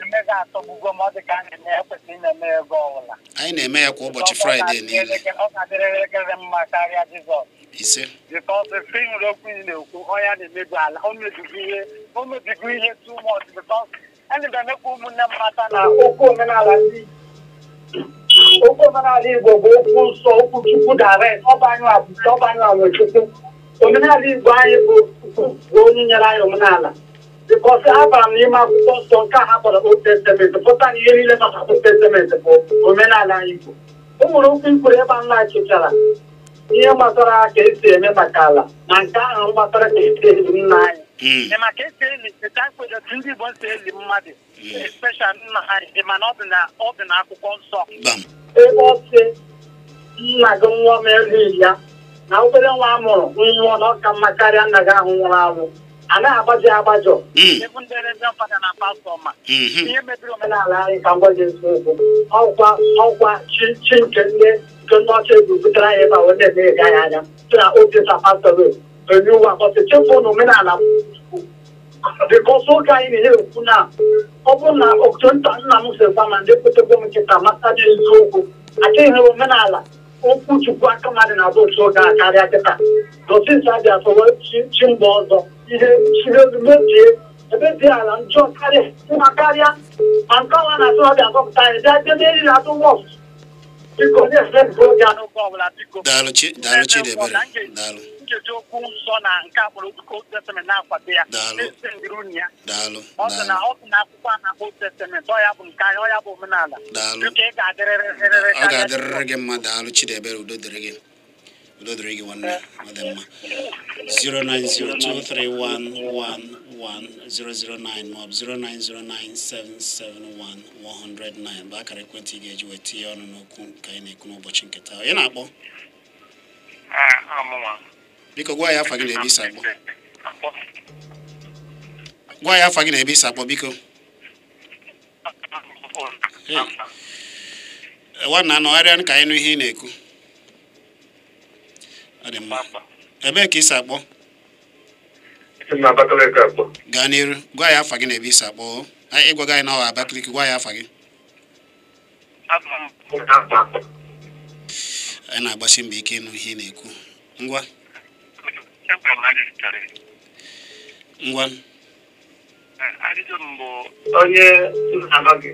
Mme ga-atọgbugo m, ọ dị ka anyị na-ekwesịrị na-eme ego ọbụla. Anyị na-eme ya kwa ụbọchị Fraịde niile. Ọ ga-adịrịrị gị mma karịa Jizọs. Ise. Bikọs efe nwere okwu ị na-ekwu, ọnya na-emebi ala, o mebigo ihe too much. Bikọs anyị ga-emekwa ụmụnne m mata na okwu omenala Igbo bụ okwu nsọ, okwu Chukwu direct. Ọbanyụ Chukwu. Omenala Igbo anyị bụ onye nyere anyị omenala. Bikọs abara m n'ime akwụkwọ nsọ nke a ha kpọrọ Old Testament, pụta na ihe niile nọ na Old Testament bụ omenala Igbo. O nwere okwu ikwuru ebe a na-achịchara ihe gbasara ka esi eme maka ala, na nke ahụ gbasara ka esi eli nna anyị. Maka esi eli ka ekwedotu ndị Igbo si eli mmadụ, especially nna anyị, mana ọ dị na akwụkwọ nsọ. Ebe ọ sị nna gị nwụọ ma elighị ya, na obere nwa a mụrụ nwụọ na ọka mma karịa nna gị ahụ nwụrụ anwụ, anaghị agbajọ. Ebu ndị reverend fada na pastọ ma ihe mebiri omenala anyị ka ngwaji eziokwu ọkwa chi nke ndị ọcha egwu butere anyị ebe a wee na-emeghe anyị anya si na otisa pastọ onye ụwa kpọsị chefuo na omenala bikọsọ oge anyị na-ihe ekwu na ọ bụrụ na otu nta nna m si gwa ma ndị kwetego m nkịta mata dị eziokwu achọghị omenala okwu Chukwu aka mmadụ na-abụ otu oge a karịa kịta dotisa bịa sọwa chi mgbe ọzọ ihe chiremebie ebe dị ala njọ karịa ma nke ọnwa na-atụ ọbịa azọpụta anyị bịa debe eri na-atụ wọf. Biko na-efe oge a n'oge ọbụla biko. Daalụ Chidebere, daalụ. Nkeji okwu nsọ na nke akpọrọ Old Testament na-akwado ya. Daalụ. Ọ dị na akwụkwọ a na-akpọ Old Testament, ọ ya bụ nke anyị, ọ ya bụ omenala. Daalụ. Biko ị ga-adịrịrị. Ọ ga-adịrịrị gị mma. Daalụ Chidebere, udo dịrị gị nwanne, ọ dị mma. 09023111009 maọbụ 09097711009 bụ akara ekwentị ị ga-eji wee tinye ọnụ n'okwu nke anyị na-ekwu n'ụbọchị nke taa. Onye na-akpọ? Biko gwa ya afa gị na ebe isi akpọ. gwa ya afa gị na ebe isi akpọ biko. Nwanna anọgharịa ka anyị nụ ihe ị na-ekwu. Ọ dị mma. Ebee ka isi akpọ? Gaa n'iru gwa ya afa gị na ebe isi akpọ. Ịgwaga anyị na ọ Abakaliki, gwa ya afa gị. Anyị na-agbasi mbọ ike ịnụ ihe ị na-ekwu. Ngwa ajụjụ m bụ onye na-anọghị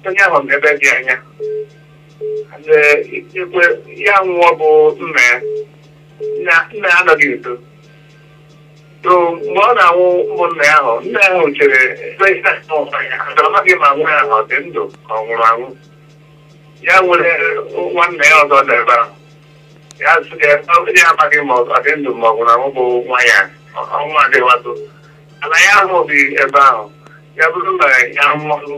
onye ahụ ebe dị anya ikwe ya nwụọ bụ nna ya anọghị nso so mgbe ọ na-anwụ ụmụnna ya ahụ nna ya ahụ chere amaghị ma nwa ya ọ dị ndụ ka ọ nwụrụ anwụ ya nwere nwanne ya ọzọ n'ebe ahụ ya amaghị ma ọ dị ndụ ma ọ nwụrụ anwụ bụ nwa ya ọnwa adịghị ala ya ahụ dị ebe ahụ ya bụrụ na ya nwụrụ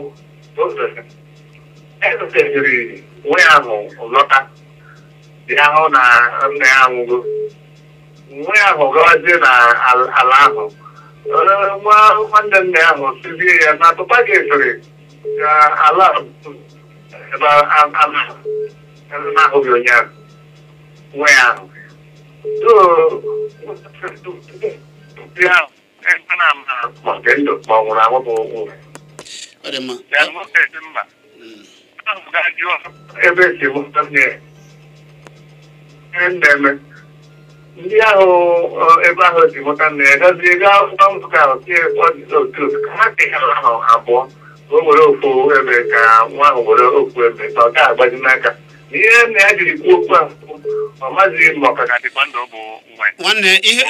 ezuteziri nwa ya ahụ lọta ya hụ na nna ya anwụgo nwa ya ahụ gawazie na ala ahụ nwanne nna ya ahụ sizie ya na papa ga-esori ka ala ebe na-ahụghị onye ahụ nwa ya ahụ ebe esi mụta na-eme ndị ahụ ebe ahụ si mụta na ya gazie gaa nzukọ ahụ tie otu ka ha ke ahụ abụọ o were ofu ebe ka nwa ahụ were ofu ebe ka ọ ga-agbaji n'aka ihe nna ya jiri kwuo okwu ahụ ọ mazighị ma ọ ka Kpakpando bụ nwanne ihe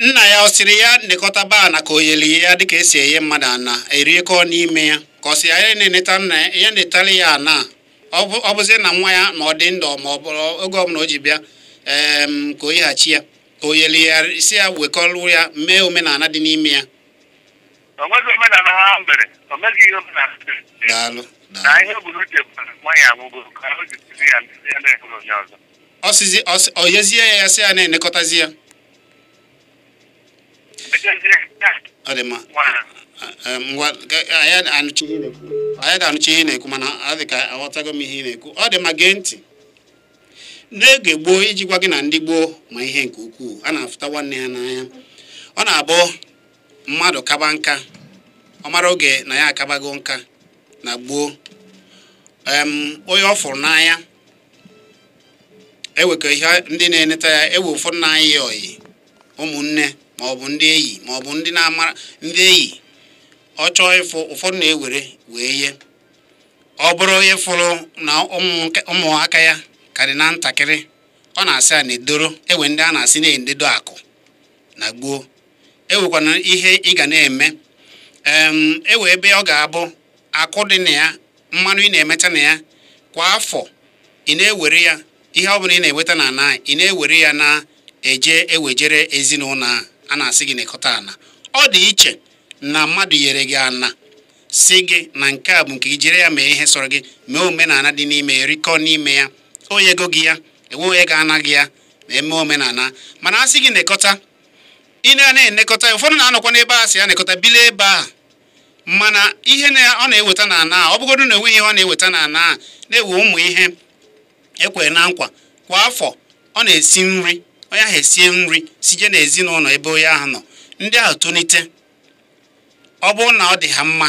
nna ya ọ sịrị ya nekọtaba ana ka o yeli ya dịka esi enye mmadụ ana eriekọ n'ime ya ka ọ sị ya na-eneta nna ya netara ya ana ọ bụzi na nwa ya ma ọ dị ndụ ma ọ bụrụ oge ọbụla o ji bịa ka o yighachi ya o yeli ya si ya wekọrụ ya mee omenala dị n'ime ya. Daalụ ọ yezie ya sị ya na-enekọtazi ya. Ọ dị mma anyị da-anụchi ihe na-ekwu mana ọ dị ka aghọtago m ihe ị na-ekwu. Ọ dị ma gee ntị. N'oge gboo iji gwa gị na ndị gboo ma ihe nke ukwuu a na-afụta nwanne ya n'anya. Ọ na-abụ mmadụ kaba nka ọ mara oge na ya akabago nka na gboo onye ọ fụrụ n'anya ewekọ ihe ndị na-eneta ya ewe ụfọdụ n'anya ya oyi ụmụnne maọbụ ndị enyi maọbụ ndị na-amara ndị enyi ọ chọọ ịfụ ụfọdụ na-ewere wee ye ọ bụrụ onye fụrụ na ụmụaka ya ka dị na ntakịrị ọ na-asị a na-edoro ewe ndị a na-asị na-endedo akụ na gboo ewekwana ihe ị ga na-eme ewe ebe ọ ga-abụ akụ dị na ya mmanụ ị na-emeta na ya kwa afọ ị na-ewere ya ihe ọ bụla ị na-enweta na ana ị na-ewere ya na-eje ewejere ezinụlọ a na-asị gị nekọta ana. Ọ dị iche na mmadụ nyere gị ana si gị na nke a bụ nke gị jere ya mee ihe sọrọ gị mee omenala dị n'ime erikọ n'ime ya onye ego gị ya enwe onye ga-anaghị ya ma eme omenala mana a sị gị nekọta ị na-enekọta ya ụfọdụ na-anọkwa n'ebe a sị ya nekọta bile ebe a mana ihe ọ na-eweta na ana ọ bụgodu na enweghị ihe ọ na-eweta na ana na-ewe ụmụ ihe ekwere na nkwa kwa afọ ọ na-esi nri onye ahụ esie nri sije n'ezinụlọ ebe onye ahụ nọ ndị ahụ tonite ọ bụrụ na ọ dị ha mma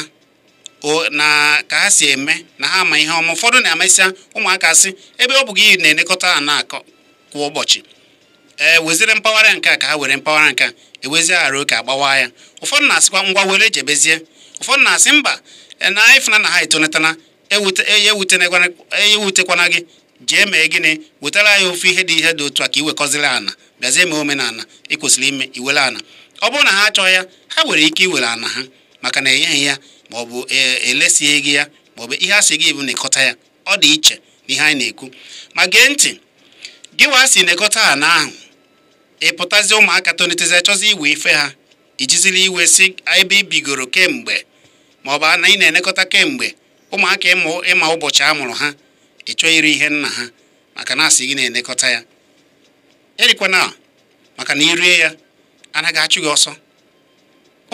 na ka ha si eme na ha ama ihe ọma ụfọdụ na-amasịa ụmụaka sị ebe ọ bụ gị na-enekọta ana akọ kwa ụbọchị wezire mpaghara nke a ka ha were mpaghara nke a ewezie arụ ka agbawa ya ụfọdụ na-asịkwa ngwa were jebezie ụfọdụ na-asị mba na ịfụna na ha etonetana ewutekwana gị jee mee gịnị wetara ya ofe ihe dị otu a ka iwekọziri ana bịazie mee omenala ị kwesịrị ime iwere ana. Ọ bụrụ na ha achọghị ya ha nwere ike iwere ana ha maka na enyeghị ya maọbụ elesie gị ya maọbụ ihe a sị gị bụ nekọta ya. Ọ dị iche n'ihe anyị na-ekwu ma gee ntị gị wa si nekọta ana ahụ ịpụtazi ụmụaka tonitezi achọzi iwe ife ha ijizili iwe si ebe ibigoro kemgbe maọbụ na ị na-enekọta kemgbe ụmụaka ịma ụbọchị a mụrụ ha ịchọ iri ihe nna ha maka na asị gị na-enekọta ya erikwana maka na irie ya anaghị achụ gị ọsọ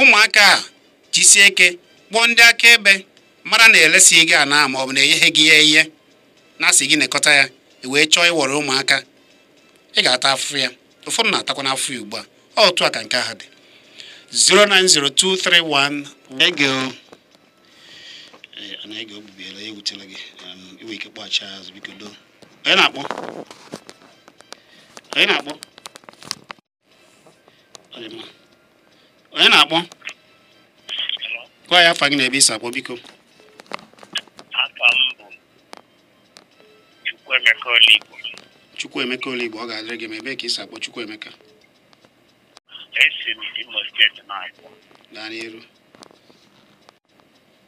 ụmụaka a jisie ike kpọọ ndị akaebe mara na elesi gị ana ma ọ bụ na enyeghị gị ya ihe na-asị gị nekọta ya wee chọọ ịwọrọ ụmụaka ị ga-ata afụfụ ya ụfọdụ na-atakwa n'afọ ya ugbu a otu a ka nke ahụ dị 0902311 anaghị ogbubiela ya ewutela gị iwe ike kpọghachi azụ biko doo onye na-akpọ onye na-akpọ gwa ya afa gị na ebe isi akpọ biko. Afa m bụ Chukwuemeka Oligbo. Chukwuemeka Oligbo, ọ ga-adịrị gị ma ebe ka isi akpọ Chukwuemeka? Esi m Imo steeti na-akpọ. Gaa n'iru.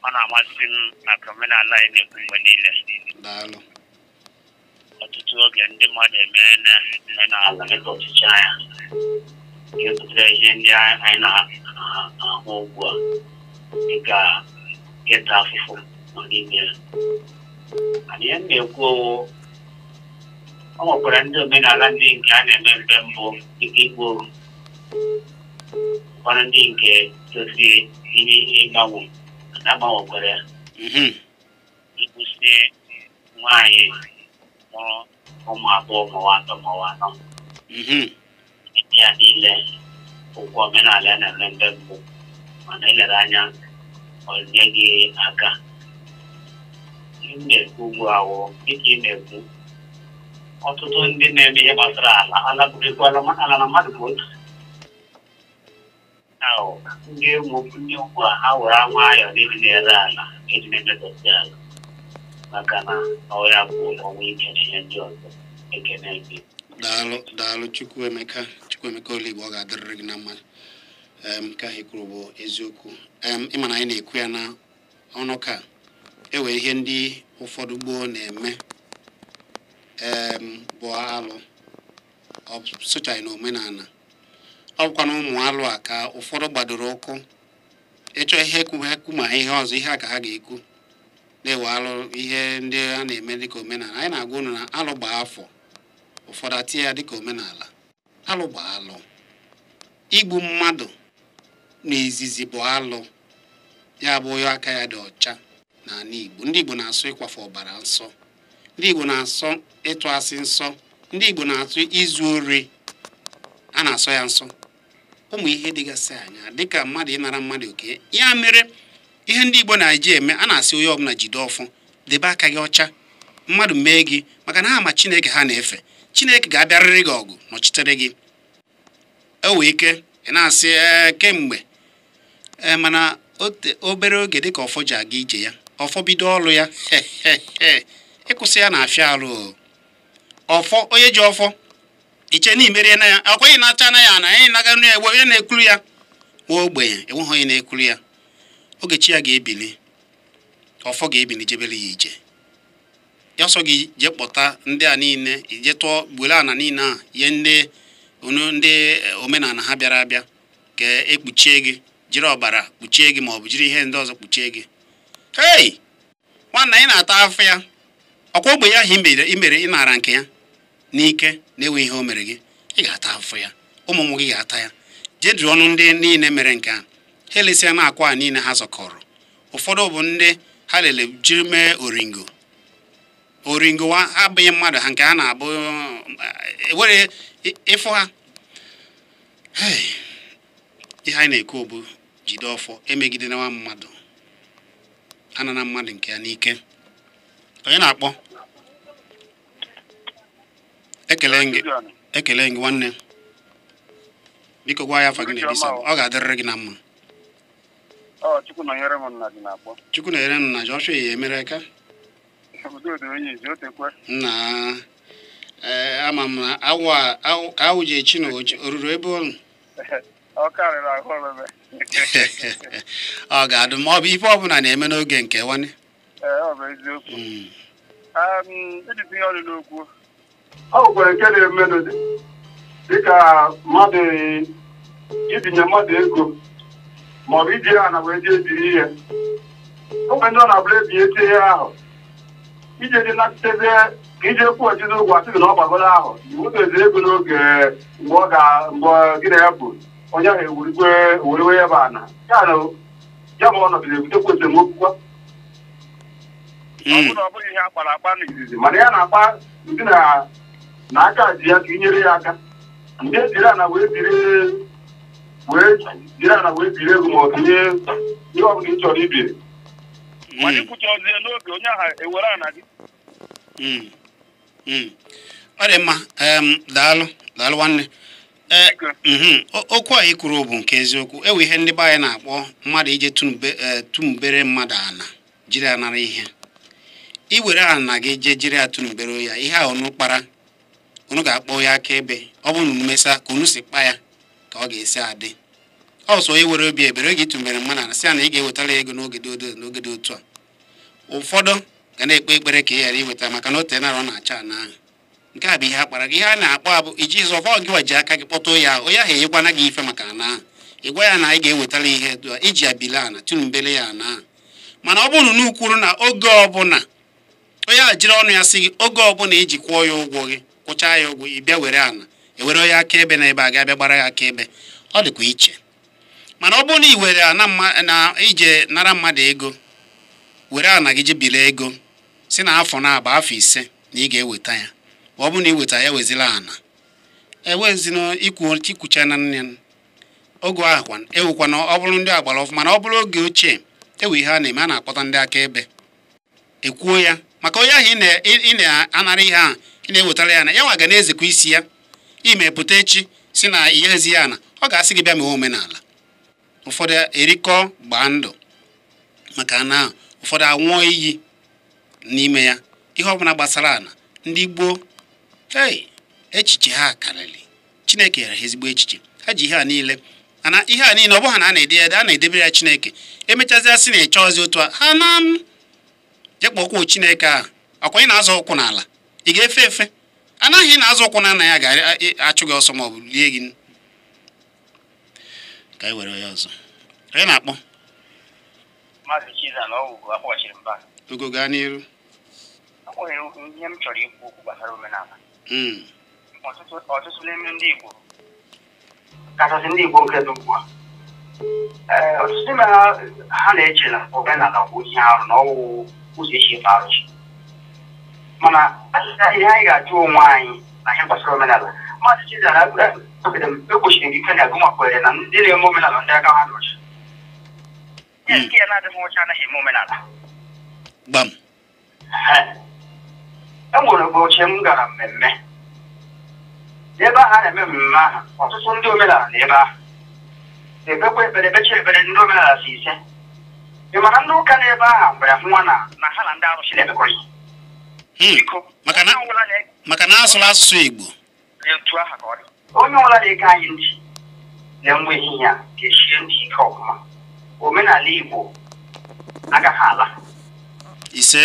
Ọ na-amasị m maka omenala anyị na-ekwu mgbe niile. Daalụ. Ọtụtụ oge ndị mmadụ emee na omenala dịka ọchịchị anya ga-ebutere ihe ndị anyị na-ahụ ugbu a dịka ịta afụfụ n'ime ya. Anyị na-ekwu ọ nwekwara ndị omenala ndị nke a na-eme mgbe mbụ dịka Igbo ụfọdụ ndị nke tosiri ihe ịgbanwe na-agbanwekwara ya. Igbusi nwaanyị mụrụ ụmụ abụọ maọbụ atọ maọbụ anọ. Ndị a niile ụkwụ omenala ya na-eme mgbe mbụ mana elere anya ọ nyeghị aka. Ihe m na-ekwu ugbu a wụ dịka ị na-ekwu ọtụtụ ndị na-eme ihe gbasara ala bụrụkwa ala na mmadụ bụ otu. Ndị ugbu a ha were nwayọọ n'ịdị na-ere ala eji na-emepụta ala maka na ọ ya bụ ọnwụ ike na ihe ndị ọzọ. Ekene gị. Daalụ Chukwuemeka Oligbo, ọ ga-adịrịrị gị na mma. Nke ahụ kwuru bụ eziokwu. Ịma na anyị na-ekwu ya na ọnụ ka enwere ihe ndị ụfọdụ gboo na-eme bụ alụ ọ sochaghị na omenala. Ọ bụkwa na ụmụ alụ a ka ụfọdụ gbadoro ụkwụ ịchọ ihe ekwu ma ihe ọzọ ihe a ka ha ga-ekwu na-ewe alụ ihe ndị a na-eme dịka omenala. Anyị na-agwa unu na alụ gbaa afọ ụfọdụ atinye ya dịka omenala. Alụ gbaa alụ. Igbu mmadụ n'izizi bụ alụ, ya bụ onye aka ya dị ọcha n'ala Igbo. Ndị Igbo na-asọ ịkwafe ọbara nsọ, ndị Igbo na-asọ ịtụ asị nsọ, ndị Igbo na-atụ izu ori a na-asọ ya nsọ. Ụmụ ihe dịgasị anya dịka mmadụ ịnara mmadụ oke. Ya mere ihe ndị Igbo na-eji eme a na-asị onye ọbụla jide ọfọ debe aka gị ọcha mmadụ mee gị maka na ha ma Chineke ha na-efe. Chineke ga-abịarịrị gị ọgụ nọchitere gị. Enwe ike ị na-asị kemgbe mana obere oge dịka ọfọ ji aga ije ya, ọfọ bido ọlụ ya ịkwụsị ya na-afịa alụ. Ọfọ onye ji ọfọ iche na imeri na ya akwenye na-acha na ya na anyị naga nụ egbe onye na-ekulu ya nwa ogbenye enweghị onye na-ekulu ya. Ogechi ya ga-ebili, ọfọ ga-ebili jebere ya ije. Ya ọsọ gị jee kpọta ndị a niile ije tụọ gbule ana niile a ihe ndị omenala ha bịara abịa ka ekpuchie gị, jiri ọbara kpuchie gị ma ọ bụ jiri ihe ndị ọzọ kpuchie gị. Hei nwanna anyị na-ata afọ ya. Ọkwa ogbenye ahụ imere ịnara nke ya n'ike na-enwe ihe o mere gị, ị ga-ata afọ ya. Ụmụ ụmụ gị ga-ata ya. Jee jụọ ọnụ ndị niile mere nke a. Ha elesịa na akwa niile ha zọkọrọ. Ụfọdụ bụ ndị ha lele jiri mee oringo wa abụghị mmadụ ha nke ha na-abụ were ịfụ ha. Ihe anyị na-ekwu bụ jide ọfọ emegide na nwa mmadụ anana mmadụ nke ya n'ike. Onye na-akpọ? Ekele gị nwanne, biko gwa ya afa gị na-ebisa ọ ga-adịrịrị gị na mma. Chukwu nọnyere m nna gị na-akpọ. Chukwu nọnyere m nna Joshua ya emere ka nna ama m na ka awụ ji echi na oruru ebe ọrụ ọ ga-adụ ma ọ bụ ife ọbụla na-eme n'oge nke nwanne. Ọ gwara nke na-emenụ dịka mmadụ ibinye mmadụ ego maọbụ iji ya na wee jee biri ihe. Ogbe ndị ọ na-abụla ebinye tie ihe ahụ ije dị na-atụtebe ka ije kwụghachi n'ụgwọ asị gị na ọ gbagoro ahụ iwetezi ego n'oge mgbe gị na ya bụ onye ahụ ewerewe ya bụ ana ya bụ ọnọdụ na-ebutekwa esemokwu ọ bụrụ ihe akpara akpa n'izizi mana ya na-akpa ndị na aka ji ya ka inyere ya aka ndị jiri ana wee biri ego ma ọ tinye ihe ọ bụla ị chọrọ ibiri mana ịkwụchazie n'oge onye ahụ ewere ana gị ọ dị mma daalụ nwanne okwu a ị kwuru bụ nke eziokwu ewe ihe ndị be anyị na-akpọ mmadụ ije tụmbere mmadụ ana jiri anara ihe iwere ana gị jee jiri atụmbere ya ihe a unu kpara unu ga-akpọ ya akaebe ọ bụrụ na unu mesa ka unu si kpa ya ka ọ ga-esi adị ọsọ iwere obi ebere gị tụmbere mmadụ ana sị ya na ị ga-ewetara ego n'oge dị otu a ụfọdụ ga na-ekpe ekpere ka ị ghara iweta maka na o tenara ọ na-acha ana ahụ nke a bụ ihe akpara gị ihe a na-akpọ abụ iji zọfọ gị waji aka gị kpọtụ ya onye ahụ enyekwana gị ife maka ana ahụ ịgwa ya na anyị ga-ewetara ihe iji abile ana tụmbere ya ana ahụ mana ọ bụrụ na ukwuru na oge ọbụla onye a jiri ọnụ ya sị gị oge ọbụla iji kwụọ ya ụgwọ gị kwụchaa ya ụgwọ ị bịa were ana ewere onye akaebe na ebe a ga-abịa gbara ya akaebe ọ dịkwa iche mana ọ bụrụ na ị were ana na ije nara mmadụ ego were ana gị jebile ego si na afọ na-aba afọ 5 na ị ga-eweta ya ọ bụrụ na ị weta ya wezila ana ewezina ikwucha na nne oge ahụ ewukwana ọ bụrụ ndị agbara ọfụma mana ọ bụrụ oge ochie ewe ihe a na-eme a na-akpọta ndị akaebe ekwuo ya maka onye ahụ ị na-anara ihe ahụ ị na-ewetara ya na ya nwa ga na-ezekwa isi ya imepụta echi si na ighezi ya na ọ ga-asị gị bịa mee omenala ụfọdụ erikọ gbaa ndụ maka na ụfọdụ anwụọ iyi n'ime ya ihe ọbụla gbasara ana ndị gboo echiche ha karịrị Chineke nyere ha ezigbo echiche ha ji ihe a niile mana ihe a niile ọ bụ ha na a na-edebere ya Chineke emechazịa sị na ịchọzi otu a ha na je kpọkwuo Chineke ahụ ọkwa ị na-azọ ụkwụ n'ala ị ga-efe efe anaghị na-azọ ụkwụ na nna ya ga-achụ gị ọsọ ma ọ bụ lie gị ka anyị were ya ọzọ onye na-akpọ Ugo gaa n'iru ihe m chọrọ ikwu okwu gbasara omenala ọtụtụ n'ime ndị Igbo kachasị ndị Igbo nke dị ugbu a ọtụtụ n'ime ha na-eche na omenala bụ ihe arụ na ọwụ ụzọ esi efe arụchi mana ihe anyị ga-ajụ onwe anyị na ihe gbasara omenala mmadụ Chizzy ekpochiri m ike na agụmakwere na ndị na-eme omenala ndị aka ha dị ọcha nke ya na-adịghị ọcha anaghị eme omenala enwere ụbọchị m gara mmemme n'ebe ahụ a na-eme mmemme ahụ ọtụtụ ndị omenala na ebe ahụ ebekwa ekpere ebecha ekpere ndị omenala si ise ị mana ndị ụka n'ebe ahụ mgbe nwa na ha na ndị arụsị na-emekọ ihe maka na asụrụ asụsụ Igbo etu aha ka ọ dị onye ọbụla na-ege anyị ntị na mgbe ehihie a ga-echie ntị ike ọfụma omenala Igbo agaghị ala ise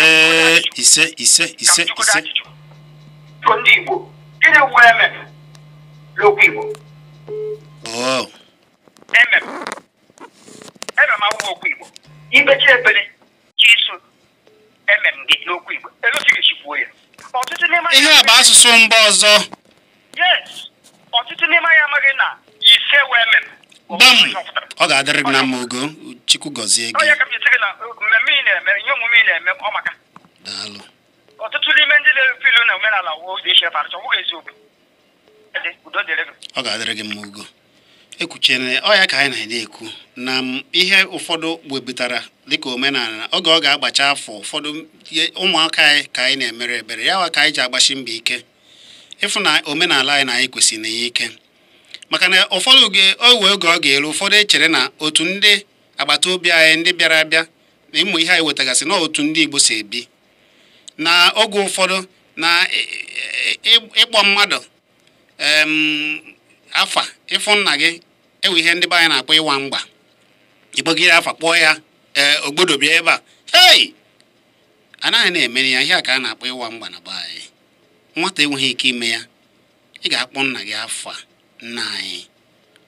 ndị Igbo gịnị wu emem n'okwu Igbo emem awụghị okwu Igbo ibecha ekpere chiso emem gị n'okwu Igbo egosi ga-echikwuo ya ihe a bụ asụsụ mba ọzọ ọtụtụ n'ime anyị amaghị na ise wee emem ọ ga-adịrị gị na mma Ugo Chukwu gọzie gị mmemme ị na-eme ihe omume ị na-eme ọ maka daalụ ọtụtụ n'ime ndị na-efe ilu na omenala ụzọ isi efe arụcha ọbụghị eziokwu udo dịrị gị ọ ga-adịrị gị mma Ugo ekwuchere ọ ya ka anyị na-ekwu na ihe ụfọdụ wepụtara dịka omenala oge ọ ga-agbacha afọ ụfọdụ ụmụaka anyị ka anyị na-emere ebere ya wa ka anyị ji agbachi mbọ ike ịfụ na omenala anyị na anyị kwesịrị na ya ike maka na ụfọdụ oge ọ ga-eru ụfọdụ echere na otu ndị agbata obi anyị ndị bịara abịa na ịmụ ihe anyị wetagasị na otu ndị Igbo si ebi na oge ụfọdụ na ịkpọ mmadụ afa ịfụ nna gị ewe ihe ndị be anyị na-akpọ ịwa mgba ịkpọgide afa kpọọ ya ogbodo bịa ebe a anaghị na-emere ya ihe a ka a na-akpọ ịwa mgba na be anyị nwata enweghị ike ime ya ị ga-akpọ nna gị afa nna anyị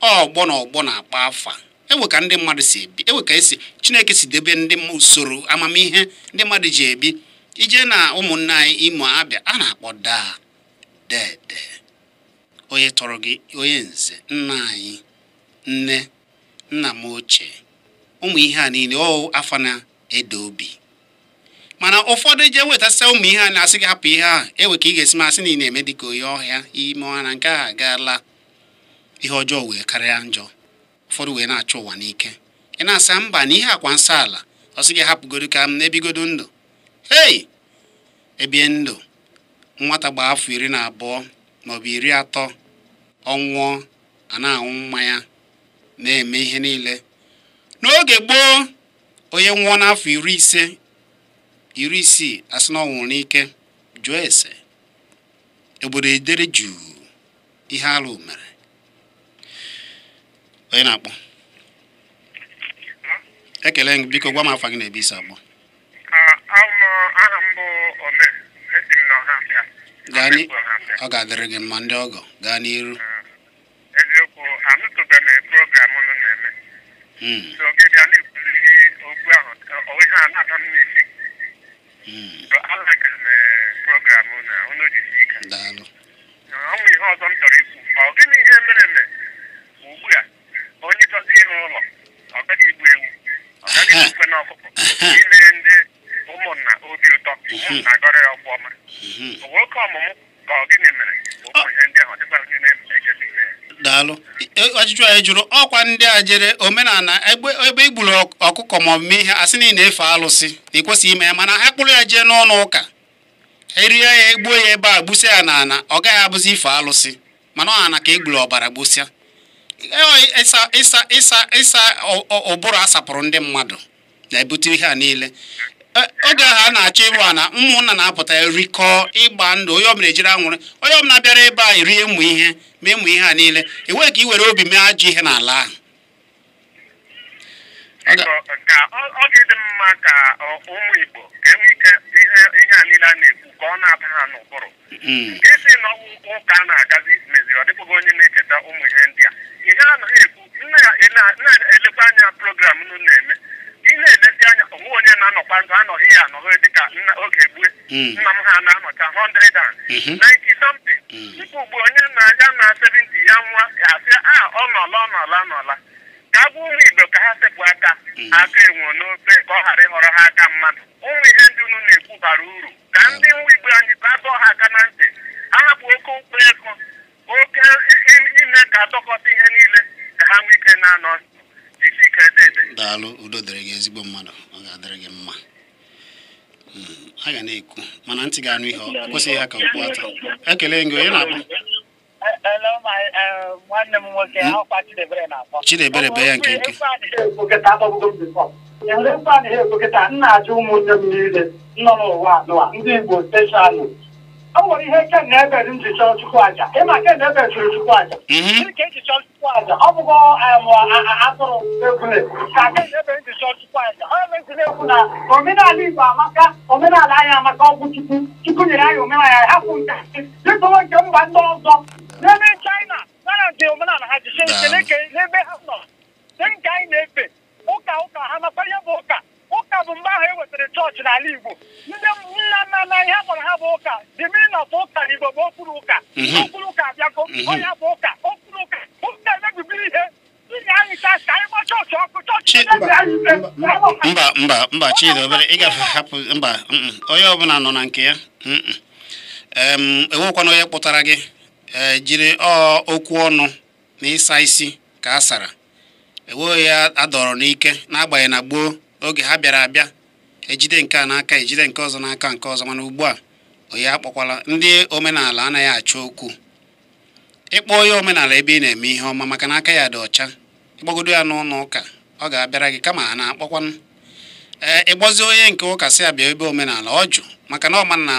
ọgbọ na ọgbọ na-akpọ afa ewe ka ndị mmadụ si ebi ewe ka Chineke si debe ndị usoro amamihe ndị mmadụ ji ebi ije na ụmụnne anyị Imo Abịa a na-akpọ dede onye tọrọ gị onye nze nna anyị nne nna m ochie ụmụ ihe a niile afọ na-ede obi mana ụfọdụ je wetasịa ụmụ ihe a na-asị gị hapụ ihe ahụ ewe ka ị ga-esi masị na ị na-eme dịka onye ọhịa ime ọhịa nke ahụ agaala ihe ọjọọ wee karịa njọ ụfọdụ wee na-achọ ụwa n'ike ị na-asa mba na ihe akwa nsọ ala ọ sị gị hapụgodo ka m na-ebigodo ndụ hei ebie ndụ nwata gbaa afọ 12 maọbụ 30 ọnwụọ a na-aṅụ mmanya na-eme ihe niile n'oge gboo onye nwụọ n'afọ 60 asị na ọ nwụrụ n'ike jụọ ese obodo edere juu ihe alụ mere onye na-akpọ ekele gị biko gwa m afa gị na ebe isi agbọ ọ ga-adịrị gị mma ndị ọgọ gaa n'iru eziokwu anụtụbeghị program unu na-eme oge ga na-ekwuliri okwu ahụ ihe a na-ata m n'isi alakere m program unu jisi ike daalụ ọnwụ ihe ọzọ m chọrọ ikwu ọ gịnị ihe mere eme ugbu a onye chọzi ihe ụlọ ọ gaghị igbu ewu ọ gaghị ekwe n'ọkụkọ ime ndị ụmụnna obi ụtọ ụmụnna gọrọ ya ọgwụ ọma nwoke ọmụmụ ka ọ gịnị mere ụmụ ihe ndị ahụ dịkwa ndị na-echeta ihe daalụ ajụjụ anyị jụrụ ọkwa ndị a jere omenala ebe igburu ọkụkọ maọbụ mee ihe asị na ị na-efe alụsị na ịkwesịghị ime ya mana ha kpụrụ ya jee n'ụlọ ụka erie ya egbuo ya ebe a gbusia ya n'ana ọ gaghị abụzi ife alụsị mana ọ na ka egburu ọbara gbusia ịsa ụbụrụ asapụrụ ndị mmadụ na-ebute ihe a niile oge ahụ a na-achọ ịrụ ana ụmụnna na-apụta rikọọ ịgba ndụ onye ọbụla ejiri anwụrụ onye ọbụla bịara ebe a rie ụmụ ihe mee ụmụ ihe a niile enweghị ka i were obi mee ajọ ihe n'ala ahụ ọ ga-edị mma ka ụmụ Igbo ga-enwe ike ihe a niile a na-ekwu ka ọ na-aba ha n'ụbụrụ nke si na ụka a na-agazi meziri ọ dịkwaghị onye na-echeta ụmụ ihe ndị a ihe a naghị ekwu na-elekwa anya program unu na-eme ị na-elezi anya onwe onye na-anọkwa ndụ anọghị ya anọghị dịka oge gbue nna m ha na-anọcha 190 something tupu ugbu onye na-aja na 70 ya nwa asị ọ nọla ka agwa ụmụ Igbo ka ha sepụ aka enwe n'ofe ka ọ ghara ịghọrọ ha aka mmadụ ụmụ ihe ndị unu na-ekwu bara uru ka ndị nwa Igbo anyị ka adọ ha aka na ntị ahapụ oke ụkpọ ego oke ime ka adọkọta ihe niile ka ha nwee ike na-anọ jisi ike dede. Daalụ, udo dịrị gị ezigbo mmadụ, ọ ga-adịrị gị mma. Ha ga na-ekwu mana ntị ga-anụ ihe ọ kwesịghị ha ka okwu ata. Ekele gị onye na-akpọ. Hello, nwanne m nwoke ọkwa Chidebere na-akpọ. Chidebere be ya nke. Nna ajụ ụmụnne m niile nọ n'ụwa anụwa ndị Igbo speshalụ o nwere ihe ken na-ebe ndị chọrọ Chukwu aja ịma ken na-ebe chụrụ Chukwu aja ka eji chọrọ Chukwu aja ọ bụgo atụrụ egwule ka ken na-ebe ndị chọrọ Chukwu aja onye meziri ekwu na omenala Igbo amaka omenala anyị amaka ọ bụ Chukwu nyere anyị omenala ya hapụ nke dịtụrụ nke mba ndị ọzọ n'ebe China nara nke omenala ha jisie ike n'ebe ha nọ dị nke anyị na-efe ụka ha makwa ihe bụ ụka bụ mgbe ahụ e wetara chọọchị n'ala Igbo ndị nna nna ihe kpọrọ ha bụ ụka the meaning of ụka n'Igbo bụ okpuru ụka abịago ọya bụ ụka emebibiri ihe ihe anyị ka anyị gba chọọchị ọkụ chọọchị mba Chidebere ị gafe hapụ mba onye ọbụla nọ na nke ya enwekwana onye kpụtara gị jiri okwu ọnụ na ịsa isi ka a sara enweghị ya adọrọ n'ike n'agbanyeghị na gboo oge ha bịara abịa ejide nke a n'aka ejide nke ọzọ n'aka nke ọzọ mana ugbu a onye akpọkwala ndị omenala anaghị achọ okwu ịkpọ onye omenala ebe ị na-eme ihe ọma maka na aka ya dị ọcha ịgbagodo ya n'ụlọ ụka ọ ga-abịara gị kama a na-akpọkwanụ ịgbazi onye nke ụka si abịa ebe omenala ọ jụ maka na ọma na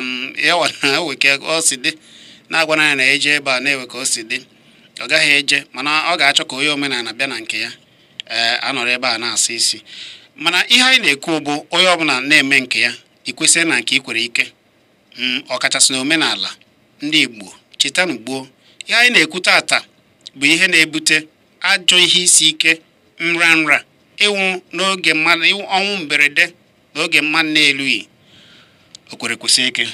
ya na-ewe ka o si dị na-agwana ya na eje ebe a na-ewe ka o si dị ọ gaghị eje mana ọ ga-achọ ka onye omenala bịa na nke ya anọrọ ebe a na-asa isi mana ihe anyị na-ekwu bụ onye ọbụla na-eme nke ya ikwesịrị na nke ikwere ike ọkachasị na omenala ndị Igbo cheta na gboo ihe anyị na-ekwu tata bụ ihe na-ebute ajọ ihe isi ike nra ịnwụ n'oge mmadụ ọnwụ mberede n'oge mmadụ na-elughị o kwere kwụsị ike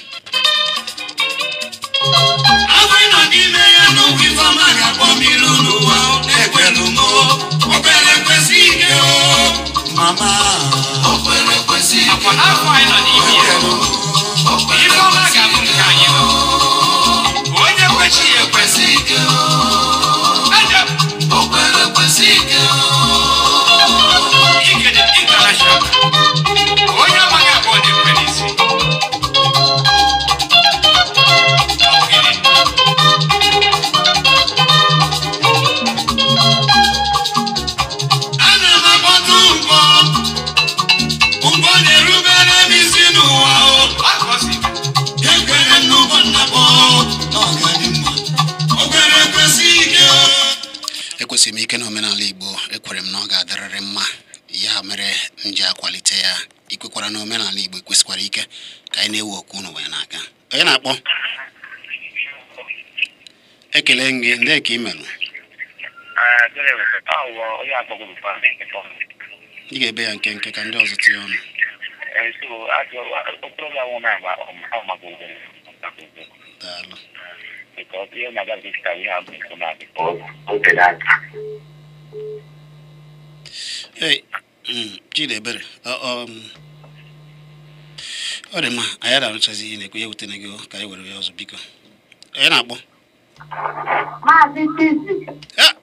n'ime ya n'ụwa ifeọma ga-akpọ mmiri n'ụwa ekwe Mama, ekwesị m ike na omenala Igbo ekwere m na ọ ga-adịrịrị mma ya mere nje akwalite ya ikwekwara na omenala Igbo ekwesịkwara ike ka anyị na-ewe okwu unu wee na-aga onye na-akpọ ekele gị ndị ka ị merụ ị ga-ebe ya nke ka ndị ọzọ tinye ọnụ daalụ because you never this time you have been hey, Chidebere, ọ dị mma anyị da-arụchazi ihe na-ekwe ya wutene gị ka anyị were ya ọzọ biko onye na-akpọ Maazị Chizzy.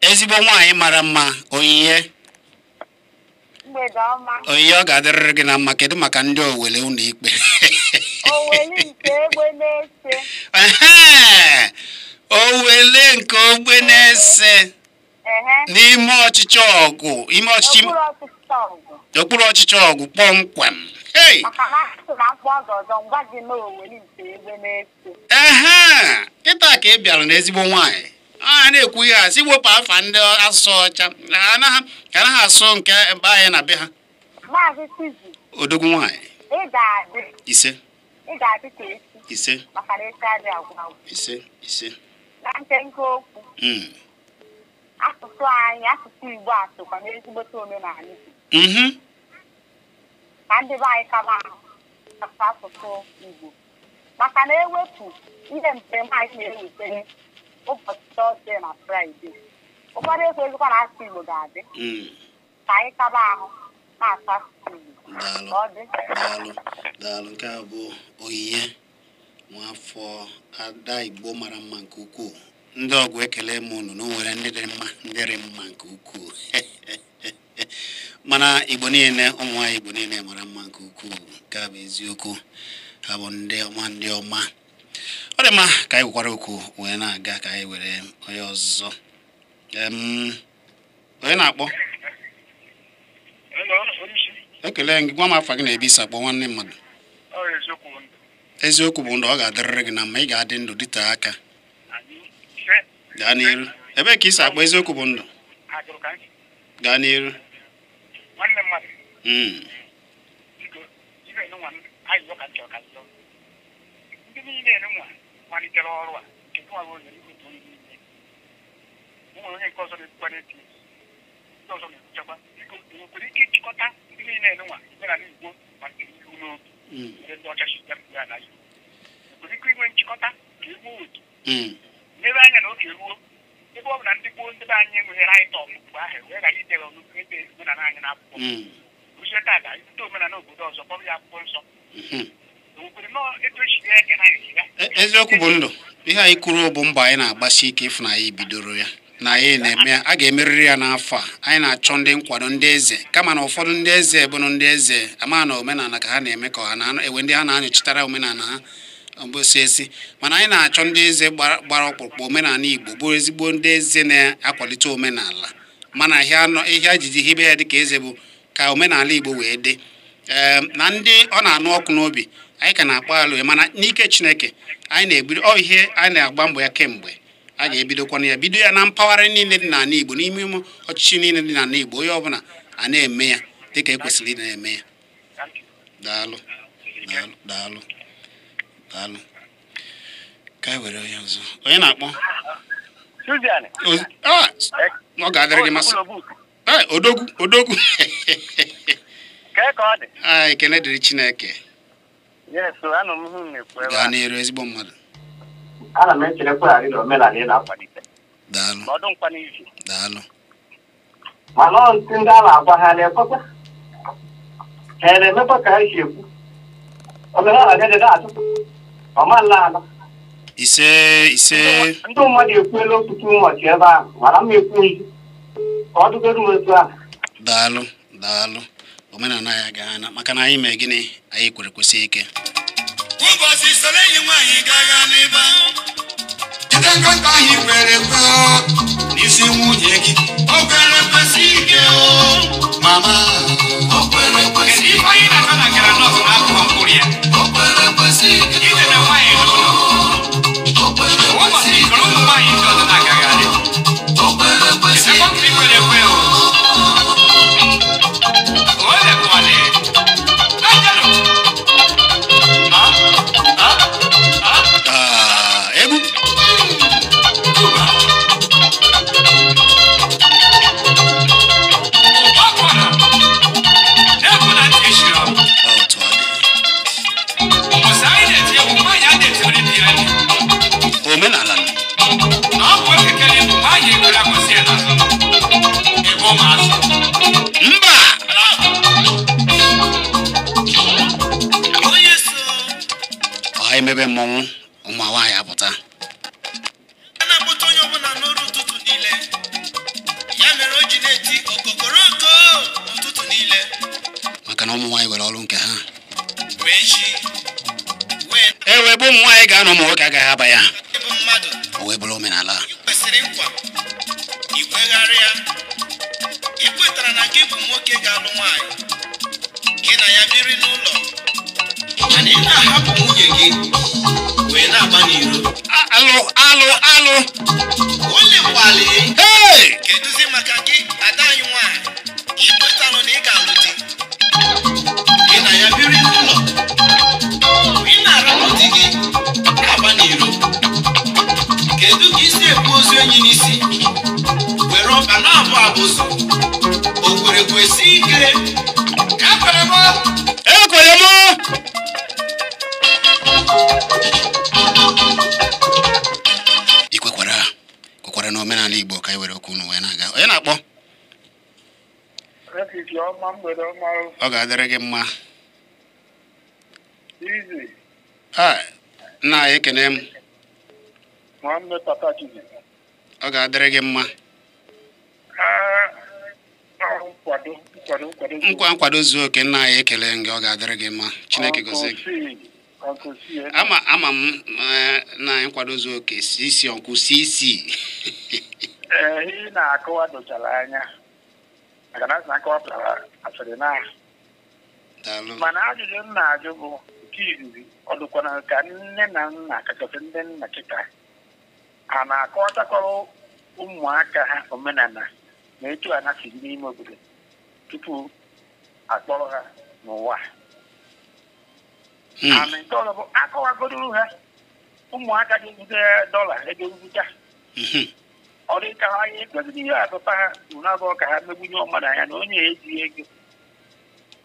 Ezigbo nwaanyị mara mma onyinye ọ ga-adịrịrị gị na mma kedu maka ndị Owele ụlọ ikpe Owele nke egbe na-ese Owele nke ogbe na-ese n'ime ọchịchị ọgụ okpuru ọchịchị ọgụ kpọmkwem kịta ka ị bịara n'ezigbo nwaanyị a na-ekwu ihe a si wepụ afa ndị asụsụ ọcha ka anaghị asụ nke ebe anyị na be ha odogwu nwaanyị ise ise asụsụ anyị asụsụ Igbo asụkwa n'ezigbote omenala Igbo ka ndị be anyị kaba asụsụ Igbo maka na ewepụ ihe mpem anyị na-ewetere ụbọchị Tọzdee na Fraịde ụfọdụ ekwezikwa na asụsụ Igbo ga-adị ka anyị kaba ahụ na-asụ asụsụ Igbo daalụ nke a bụ onyinye nwafọ ada Igbo mara mma nke ukwuu ndị ọgwụ ekele m unu na o nwere ndị dị mma nke ukwuu mana Igbo niile ụmụ nwaanyị Igbo niile mara mma nke ukwuu nke a bụ eziokwu ha bụ ndị ọma ọ dị mma ka anyị gwekwara okwu wee na-aga ka anyị were onye ọzọ onye na-akpọ ekele gị gwa m afa gị na-ebi isi akpọ nwanne mmadụ eziokwu bụ ndụ ọ ga-adịrịrị gị na mma ị ga-adị ndụ dịte aka gaa n'iru ebee ka isi akpọ eziokwu bụ ndụ gaa n'iru n'ebe anya na oge ruo ebe ọ bụ na ndị gboo ndị be anyị enweghị right of mgbe ahụ wee ghara idere ọnụkwu ebe omenala anyị n'akwụkwọ uche tata ibute omenala obodo ọzọ kpọrọ ya akwụkwọ nsọ obodo nọọ etu echiri eke na eziokwu bụ ndụ ihe anyị kwuru bụ mbọ anyị na-agbasi ike ịfụ na anyị bidoro ya na anyị na-eme a ga-emerịrị ya n'afọ a anyị na-achọ ndị nkwado ndị eze kama na ụfọdụ ndị eze bụrụ ndị eze ama na omenala ka ha na-eme ka ha na-ewe ndị ha na-anyochitara omenala ha esi mana anyị na-achọ ndị eze gbara ọkpụrụkpụ omenala Igbo bụ ezigbo ndị eze na-akwalite omenala mana ihe ajiji hibe ya dịka eze bụ ka omenala Igbo wee dị na ndị ọ na-anụ ọkụ n'obi anyị ka na-akpọ alụ mana n'ike Chineke anyị na-ebido ihe anyị na-agba mbọ ya kemgbe a ga-ebidokwana ya bido ya na mpaghara niile dị n'ala Igbo n'ime ọchịchị niile dị n'ala Igbo onye ọbụla a na-eme ya dịka ekwesịrị ị na-eme ya daalụ ka anyị were onye ọzọ onye na-akpọ ọ ga-adịrị gị masị odogwu ekene dịrị Chineke gaa n'iru ezigbo mmadụ ana m echerekwa na omenala ị na-akwalite daalụ mana ntị ndị a na-agwa ha na-ekwekwa ha na-emekwa ka ha si ekwu omenala dedede atụ ọmanla ala ise ndị mmadụ ekwuela otutu ụbọchị ebe ahụ mana m ekwu izu ka ọ dụgoro m etu ahụ. Daalụ omenala ya ga-ana maka na anyị mee gịnị anyị kwesị ike ụbọchị soro enyi nwaanyị ga-aga n'ebe jide nkọta anyị kwere kwe n'isi nwunye gị o kwere kwesị ike mama o kwere kwesị ike anyị na-ata na gara nọọsụ na-akụ mkpụrụ ya o kwere kwesị ike ije na nwaanyị n'ụlọ ụbọchị ikọrọ ụmụ nwaanyị ndị ọzọ na-agagharị o kwere kwesị ike kwere kwe omenala mba ọha emebe mmọnwụ ụmụ nwaanyị apụta na-akpọta onye ọbụla n'ọrụ ụtụtụ niile ya mere o ji na-eti okokoroko ụtụtụ niile maka na ụmụ nwaanyị nwere ọrụ nke ha wee chi ebe ụmụ nwaanyị ga-anọ ụmụ nwoke agaghị aba ya bụ mmadụ o wee bụrụ omenala ị kwesịrị nkwa ikwegharịa ikwetara na gị bụ nwoke ga-alụ nwaanyị gị na ya biri n'ụlọ mana ị na-ahapụ nwunye gị wee na-agba n'iro alụ olekwali kedụzi maka gị ada anyị nwaanyị ikwetalụ na ị ga-alụ di gị na ya biri n'ụlọ ị na-arapụ di gị na-agba n'iro kedu ka isi ekwu ozu enyi n'isi were ọka na-abụ abụzụ o kwere kwesị ike ekwere m ikwekwara na omenala Igbo ka anyị were okwu unu wee na-aga onye na-akpọ ọ ga-adịrị gị mma nna anyị ekene m ọ ga-adịrị gị mma nkwado zuo oke nna anyị ekele gị ọ ga-adịrị gị mma Chineke gozie gị ama m na anyị nkwado zuo oke isi ọnkwụsị isi ị na-akọwa dochara anya maka na akọwapụtara asịrị na mana ajụjụ m na-ajụ bụ nke izizi ọ dịkwana ka nne na nna kachasị ndị nna kịta a na-akọwatakọrọ ụmụaka ha omenala na etu a na-asịrị n'ime obodo tupu akpọrọ ha n'ụwa ana nke ọzọ bụ akọwagodoro ha ụmụaka ga-ebute dọla ego mbute ọ dị ka ha ihe goziri ihe atụta ha abụọ ka ha megbunye ọmmadụ anya na onye ejighị ego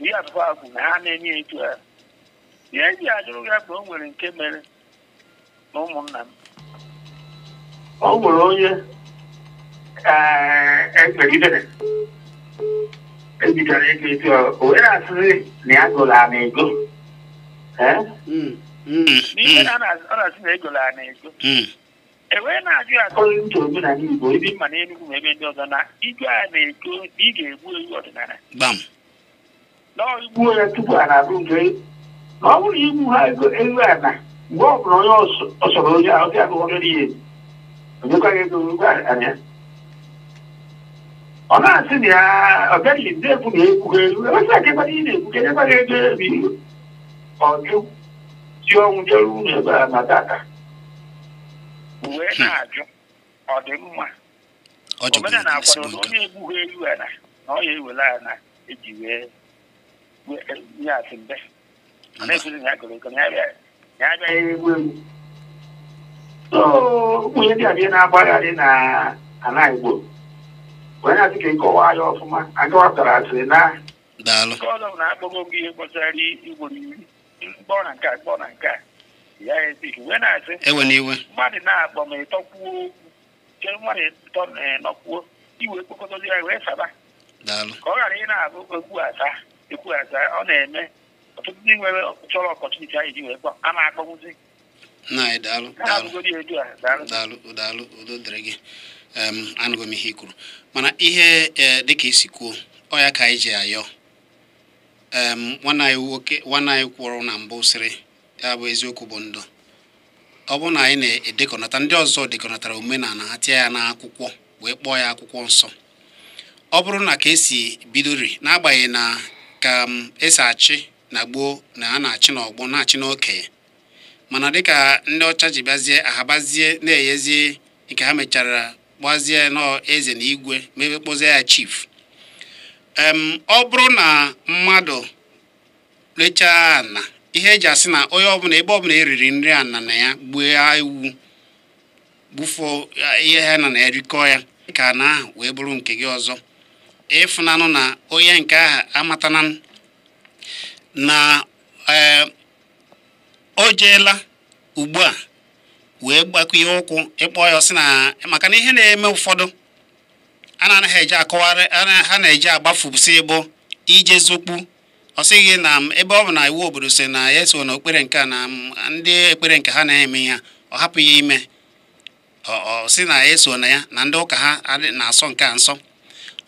ihe atụta ha bụ na ha na-enye etu ha ya eji ajụrụ ya mgbe o nwere nke mere na ụmụnna m ọ nwere onye ebidoro ego etu o were asịrị na ya gụrụ a na-ego n'ihe ọ na-asị na ego la na-ego ewee na-ajụ ya akọrọ ntụ omenala Igbo ebe mma na Enugu ma ebe ndị ọzọ na igwe a na-ego na ị ga-egbu ewu ọdịnala igbuo ya tupu a na-abụ nke na ọ bụrụ igbu ha ewu a na mgbe ọ bụla onye ọsọrọ onye ahụ ga agụghọrọ ihe onyekwaghị ego anya ọ na-asị na ya ọ gaghị ndị ekwu na ekwughị elu ewesị akekwana ị na-ekwu kenyekwaghị ego ebe ihu ọjụ si ọnwụ jere ụlọ ebe a na data wee na-ajụ ọ dị mma omenala akwado na onye egbughị elu ala na ọ ya ewere ya na eji wee nye asị mbe ọ na-ekwuzi na ya goro ego na ya abịaghị egbu egbu ụmụnye ndị abịa na-agbagharị na ala Igbo wee na-asị ka nkọwa ya ọfụma agawapụtara asịrị na nke ọzọ bụ na akpọgo gị ihe gbasara igboro iri mkpọ na nke a mkpọ na nke a ya ezighi wee na-asị mmadụ na-akpọ ma ịtọkwuo okwu chere mmadụ ịtọ nọkwuo iwe kpokọtazi ya wee saba daalụ. Ka ọ ghara ị na-abụ ekwu ata ọ na-eme ọtụtụ ndị nwere chọrọ ọpọtuniti anyị ji wee kpọ a na-akpọgbuzi. Daalụ udo dịrị gị. Anụgo m ihe i kwuru mana ihe dịka isi kwuo ọ ya ka anyị ji ayọ nwanne anyị kwụrụ na mbụ sịrị ya bụ eziokwu bụ ndụ. Ọ bụrụ na anyị na-edekọnata ndị ọzọ dekọnatara omenala ha tie ya n'akwụkwọ wee kpọọ ya akwụkwọ nsọ, ọ bụrụ na ka esi bidori n'agbanyeghị na ka esi achị na gboo na a na-achị n'ọgbọ na-achị n'okenye, mana dịka ndị ọcha ji bịazie ahabazie na-eyezi nke ha mechara gbazie n'eze na igwe ma ebe kpọzie ya chief. Ọ bụrụ na mmadụ lechaa ana ihe eji asị na onye ọbụla ebe ọbụla eriri nri ana na ya gbuo iwu gbufo ihe ha na erikọ ya ka na ahụ wee bụrụ nke gị ọzọ, ịfụnanụ na onye nke ahụ amatana na o jeela ugbu a wee gbakọ ihe ụkwụ ịkpọ ya ọsị na maka na ihe na-eme ụfọdụ a na-anaghị eji akọwarị ha na-eji agbafupụsị bụ ije zokpu ọsịghị na ebe ọ bụ na iwu obodo si na ya so na okpere nke na ndị ekpere nke ha na-eme ya ọ hapụ ya ime ọ sị na ya so na ya na ndị ụka ha na-asọ nke a nsọ.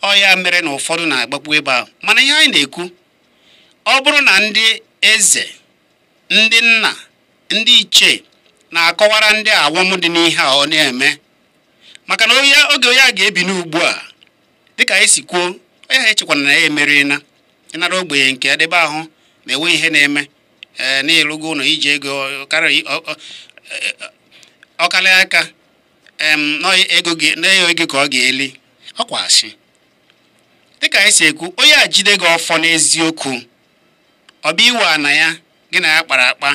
Ọ ya mere na ụfọdụ na-agbakwu ebe ahụ. Mana ihe anyị na-ekwu ọ bụrụ na ndị eze ndị nna ndị ichie na-akọwara ndị awọm dị n'ihe a ọ na-eme maka na oge onye a ga-ebi n'ugbu a dịka anyị si kwuo onye ha echekwana na ya emerina ịnara ogbenye nke edebe ahụ na-enwe ihe na-eme n'ịlụgo ụlọ iji ego ọkarịa aka ego ka ọ ga-eli ọkwasị dịka anyị si ekwu onye a jide gị ọfọ n'eziokwu ọ bụ iwe na ya gị na ya kpara akpa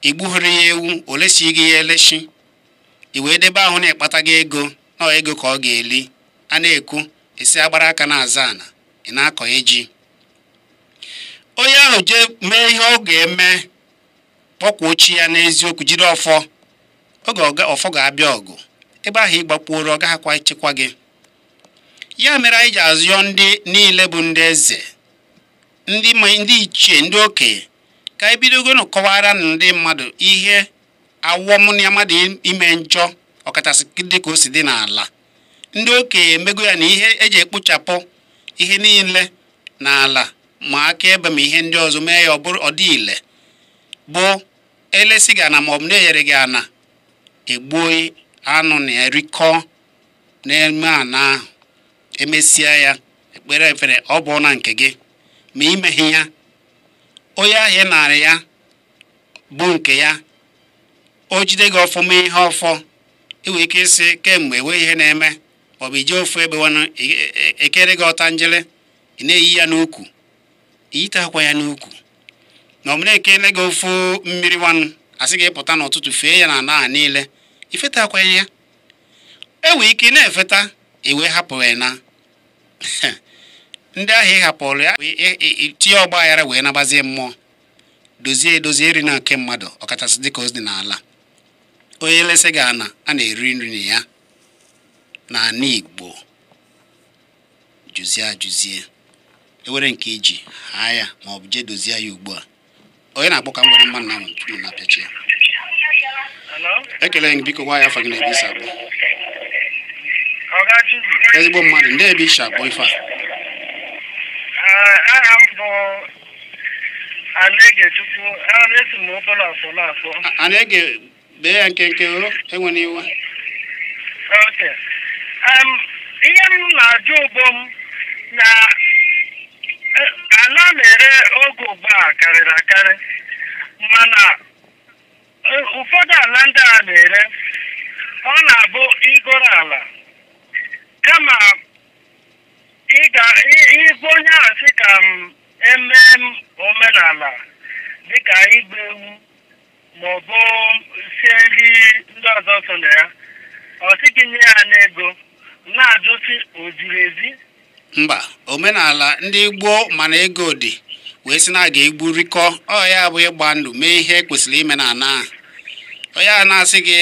igbughiri ya ewu olesi gị ya eleshi i wee debe ahụ na-ekpata gị ego na ego ka ọ ga-eli a na-ekwu esi agbara aka na-aza ana ị na-akọ eji onye ahụ jee mee ihe ọ ga-eme kpọkwa ochie ya n'eziokwu jide ọfọ oge ọfọ ga-abịa ọgụ ebe ahụ ịgbakpuoro ọ gaghịkwa echekwa gị. Ya mere anyị ji azụọ ndị niile bụ ndị eze ndị ichie ndị okenye ka anyị bidogo kọwara ndị mmadụ ihe awọm na mmadụ ime njọ ọkachasị dịka o si dị n'ala. Ndị okenye emego ya na ihe eji ekpochapụ ihe niile n'ala ma aka ebe ma ihe ndị ọzọ mee ya ọ dị ile bụ elesi gị ana maọbụ na-enyere gị ana egbuo anụ na erikọ na-eme ana ahụ emesịa ya ekpere efere ọ bụ na nke gị ma imeghe ya onye ahịa narị ya bụ nke ya o jide gị ọfụma ihe ọfọ iwe ike isi kemgbe enwe ihe na-eme ọ bụ ije ofu ebe wanụ ekere gị ọta njele ị na-eyi ya n'ukwu iyitekwa ya n'ukwu na ọ bụla ekele gị ofu mmiri wanụ asị gị pụta n'ụtụtụ fee ya na ana niile ifetakwa ya enwe ike na-efeta iwe hapụ ya na ndị ahụ ịhapụrụ ya tinye ọgba aghara wee nabazie mmụọ dozie eri na nke mmadụ ọkachasị dịka o dị n'ala. Onye lesi gị ana a na-eri nri na ya n'ala Igbo jụzie ewere nke iji haa ya ma ọ bụ jee dozie ya ugbu a. Onye na-akpọ ka m gwara mmadụ na tupu na apịachi ya. Ekele gị biko gwa ya afọ gị na ebe isi abụọ ezigbo mmadụ ndị ebe isi abụọ ife a. Aha m bụ Anege Chukwu, esi m obere afọ n'afọ. Anege bee ya nkenke o enwere iwe. Ihe m na-ajụ ugbo m na ana na-ere oge ugbu a karịrị akarị mana ụfọdụ ala ndị a na-ere ọ na-abụ igoro ala kama ịgwa onye ahụ sị ka m eme omenala dịka igba ewu maọbụ sie nri ndị ọzọ so na ya ọ sị gị nye ya n'ego na-ajụsị o ziri ezi. Mba, omenala ndị gboo mana ego dị wee sị na a ga-egbu rikọ ọ ya bụ ịgba ndụ mee ihe kwesịrị ime na ana ahụ onye a na-asị gị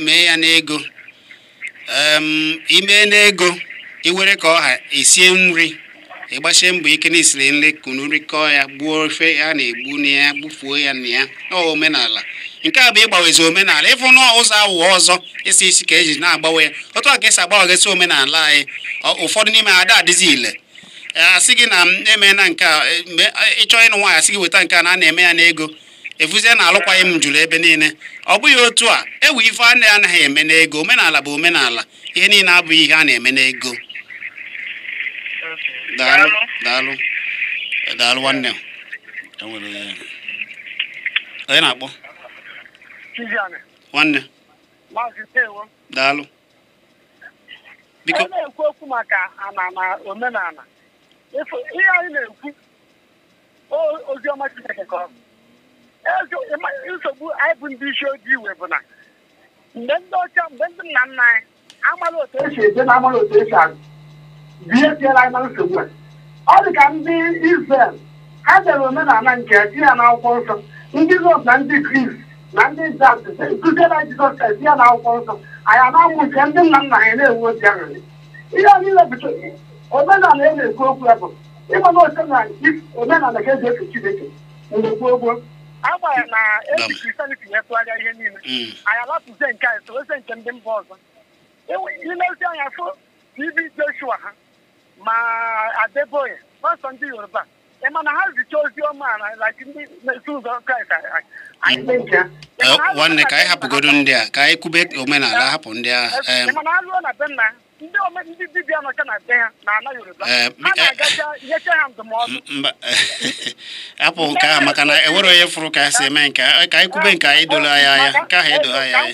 mee ya n'ego ime n'ego iwere ka ọha esie nri ịgbasie mbọ ike na isiri nri kunu rikọọ ya gbuo ofe ya na-egbu na ya gbufuo ya na ya omenala nke a bụ ịgbawezi omenala ịfụ na ụzọ awụghọ ọzọ isi ka eji na-agbanwe ya otu a ka esi agbanwegasị omenala anyị ụfọdụ n'ime ada adịzi ile asị gị na eme na nke a mgbe ịchọọ ịnụ nwaanyị asị gị weta nke a na eme ya n'ego efuzie na alụkwaghị m jụrụ ebe niile ọ bụghị otu a ewu ife a anaghị eme n'ego omenala bụ omenala ihe niile abụghị ihe a na-eme n'ego daalụ nwanne onye na-akpọ nwanne daalụ biko na-ekwu okwu maka ana na omenala ihe anyị na-ekwu oziọma Chineke ka ọ nsogbu anyị bụ ndị isi ojii iwe bụ na mgbe ndị ọcha mgbe ndị nna nna anyị amala otu esi eje na amala otu esi azụ bie tiela anyị na nsogbu a ọ dị ka ndị Izrel ha dere omenala nke tinye ya n'akwụkwọ nsọ ndị Rom na ndị Gris na ndị Jap kụziela Jizọs tinye ya n'akwụkwọ nsọ anyị na-amụ nke ndị nna nna anyị na-enwe obi aṅụrị ihe a niile bụ omenala e na-ekwu okwu ya bụ ịma na oche na omenala ka eji efe Chineke mgbe gboo agbanyeghị na eji Kristianity wee tụgharịa ihe niile anyị alapụzie nke anyị sowezie nke ndị mba ọzọ ilezi anya fụ TV Joshua ha ma Adeboye pastọ ndị Yoruba ịma na ha zicha ozi ọma like ndị na-eso ụzọ Kraịst nwanne ka anyị hapụgodo ndị a ka anyị kwube omenala hapụ ndị agha ịma na ha lụọ na be nna ndị dibịa nọcha na be ha na ana Yoruba ha na-agacha nyecha ha ndụmọdụ hapụ nke a maka na enwere onye fụrụ ka si eme nke ka anyị kwube nke anyị dolo anya anya nke ahụ edo anya anya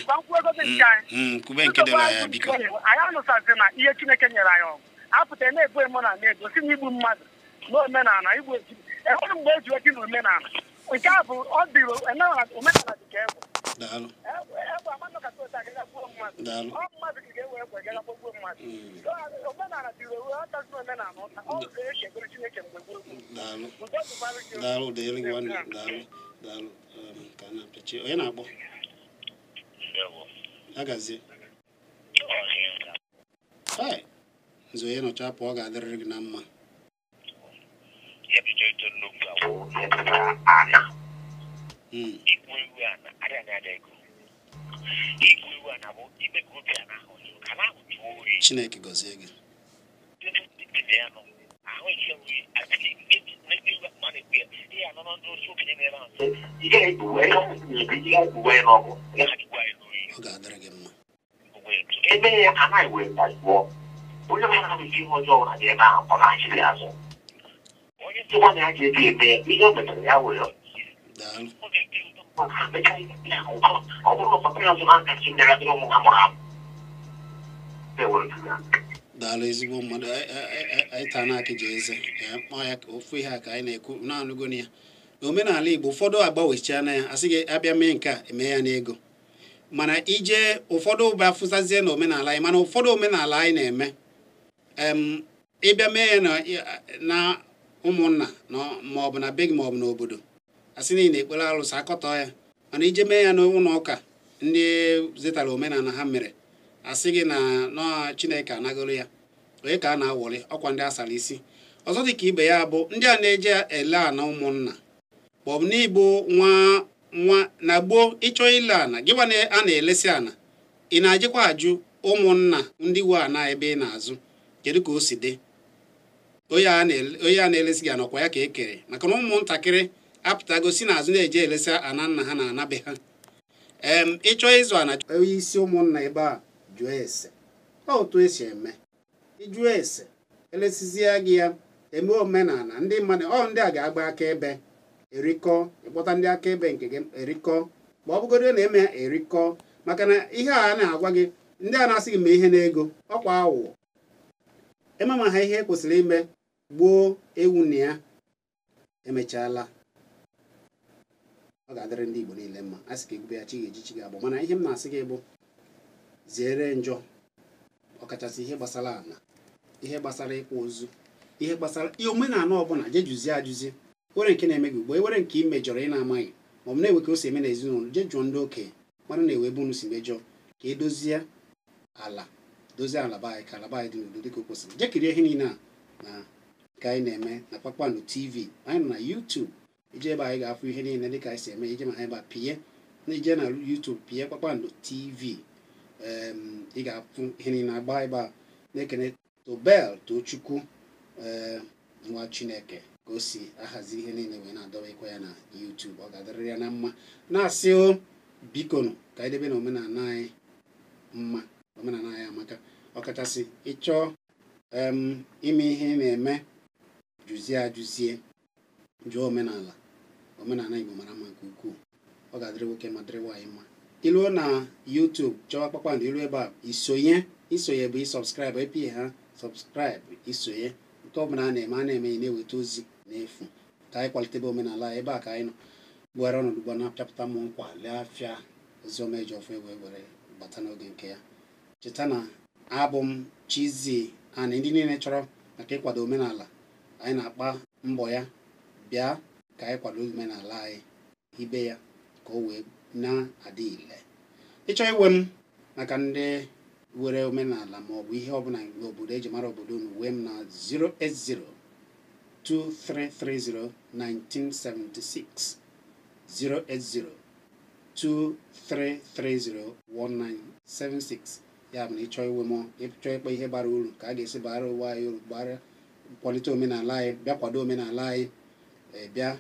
kwube nke dolo anya biko anyị anụsazi na ihe Chineke nyere anyị ọgụ apụta na-ebu emona na-egosi na igbu mmadụ n'omenala igbu enwere mgbe eji oji na omenala nke a bụ ọ dịrị omenala dị ka egbe amanọkata otu agaga gbuo mmadụ ọ mmadụ ka ga-ewe egbe gaga gbuo mmadụ omenala dịrị owe ọtazi na omenala ụta ọ ga-eche ekpere Chineke mgbe gboo daalụ ka a na-apịachi onye na-akpọ agazie nzo onye nọcha apụ ọ ga-adịrịrị gị na mma Chineke gọzie gị ọ ga-adịrị gị mma ebe ya anaghị wee gbagbuo onye mara na ihe ọjọọ na ebe ahụ ọ na-achịrị azụ onye tụwa na ya ga-ebi ebe ihe o metara ya were ọ bụrụ ụfọdụ ọzọ na-aka chi ndị radịrị ụmụ ha mụrụ daalụ ezigbo mmadụ anyị taa na-akị ji eze ya ofu ihe a ka anyị na-ekwu na-anụgo ya na omenala Igbo ụfọdụ agbanwechiana ya asị gị abịa mee nke a eme ya n'ego mana ije ụfọdụ ụba fụzazie na omenala anyị mana ụfọdụ omenala anyị na-eme ịbịa mee ya na ụmụnna maọbụ na be gị maọbụ n'obodo asị niile ekpere alụsị akọtọ ya mana ije mee ya n'ụlọ ụka ndị zetara omenala ha mere asị gị na Chineke anagoro ya onye ka a na-awọrị ọkwa ndị asara isi ọzọ dị ka ibe ya bụ ndị a na-eje ele ana ụmụnna maọbụ na ịbụ nwa na gboo ịchọ ile ana gịwa a na-elesi ana ị na-ajịkwa ajụ ụmụnna ndị we ana ebe ị na-azụ kedu ka o si dị onye a na-elesi gị anọkwa ya ka e kere maka na ụmụntakịrị apụtago si n'azụ na-eje elesi ana nna ha na anabe ha ịchọ ịzụ ana onye isi ụmụnna ebe a jụọ ese otu esi eme ịjụọ ese elesizie gị ya eme omenala ndị mmadụ ndị a ga-agba akaebe erikọ ịkpọta ndị akaebe nke gị erikọ ma ọ bụgodo na eme erikọ maka na ihe a na-agwa gị ndị a na-asị gị ma ihe n'ego ọkwa awụọ emema ha ihe kwesịrị ime gboo ewu na ya emechala ọ ga-adịrị ndị Igbo niile mma a sị ka egwube ya chi ga-eji chi ga-abụ mana ihe m na-asị gị bụ ziere njọ ọkachasị ihe gbasara ala ihe gbasara ịkwa ozu ihe gbasara ihe omenala ọbụla je jụzie ajụzie were nke na-eme gị ugbo ewere nke ị mejọrọ ị na-amaghị ma ọ bụ na-ewe ka o si eme n'ezinụlọ je jụọ ndị okenye mara na ewe ebe unu si mejọ ka edozie ala dozie ala anyị ka ala anyị dị n'udo dịka o kwesịrị. Je kirie ihe niile a na ka anyị na-eme na Kpakpando TV. Anyị nọ na YouTube, ije ebe anyị ga-afụ ihe niile dịka anyị si eme. Ije ma ebe a pịa na ije na YouTube pịa Kpakpando TV, ị ga-afụ ihe niile agba ebe a. Na-ekene Tobel Tochukwu nwa Chineke ka o si ahazi ihe niile wee na-adọbekwa ya na YouTube. Ọ ga-adịrịrị ya na mma. Na-asị o biko nụ ka anyị debe na omenala anyị mma, omenala anyị amaka. Ọkachasị ịchọọ ime ihe na-eme jụzie jụọ omenala Igbo mara mma nke ukwuu. Ọ ga-adịrị nwoke ma dịrị nwaanyị mma. Iluo na YouTube chọwa Kpakpando, ilu ebe a isonye bụ ịsọbskraịbụ, epie ha sọbskraịbụ isonye. Nke ọbụla a na-eme na-eweta ozi n'efu ka anyị kwalitebe omenala ebe a ka anyị nọ gbughara ọnọdụ ugbu a na-apịapụta mmụ nkwa lee afịa oziọma eji ọfụ egbe were bata n'oge nke ya. Cheta na abụ m Chizzy ana ndị niile chọrọ maka ịkwado omenala anyị na-akpa mbọ ya bịa ka anyị kwado omenala anyị ibe ya ka o wee na-adị ile. Ịchọ iwe m maka ndị were omenala ma ọ bụ ihe ọbụla n'obodo eji mara obodo unu, wee m na 08023301976 08023301976. ya bụ na ịchọ iwe m, ịchọ ịkpa ihe bara uru ka a ga-esi bara ụwa anyị uru, gbara kwalite omenala anyị, bịa kwado omenala anyị, bịa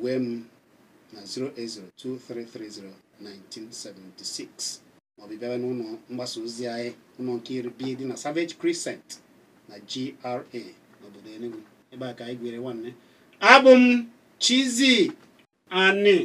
wee m na 08023301976 maọbụ bịawa n'ụlọ mgbasa ozi anyị, ụlọ nke iri bi dị na Savage Crescent na GRA n'obodo Enugu. Ebe a ka anyị gwere nwanne. Abụ m Chizzy Ani.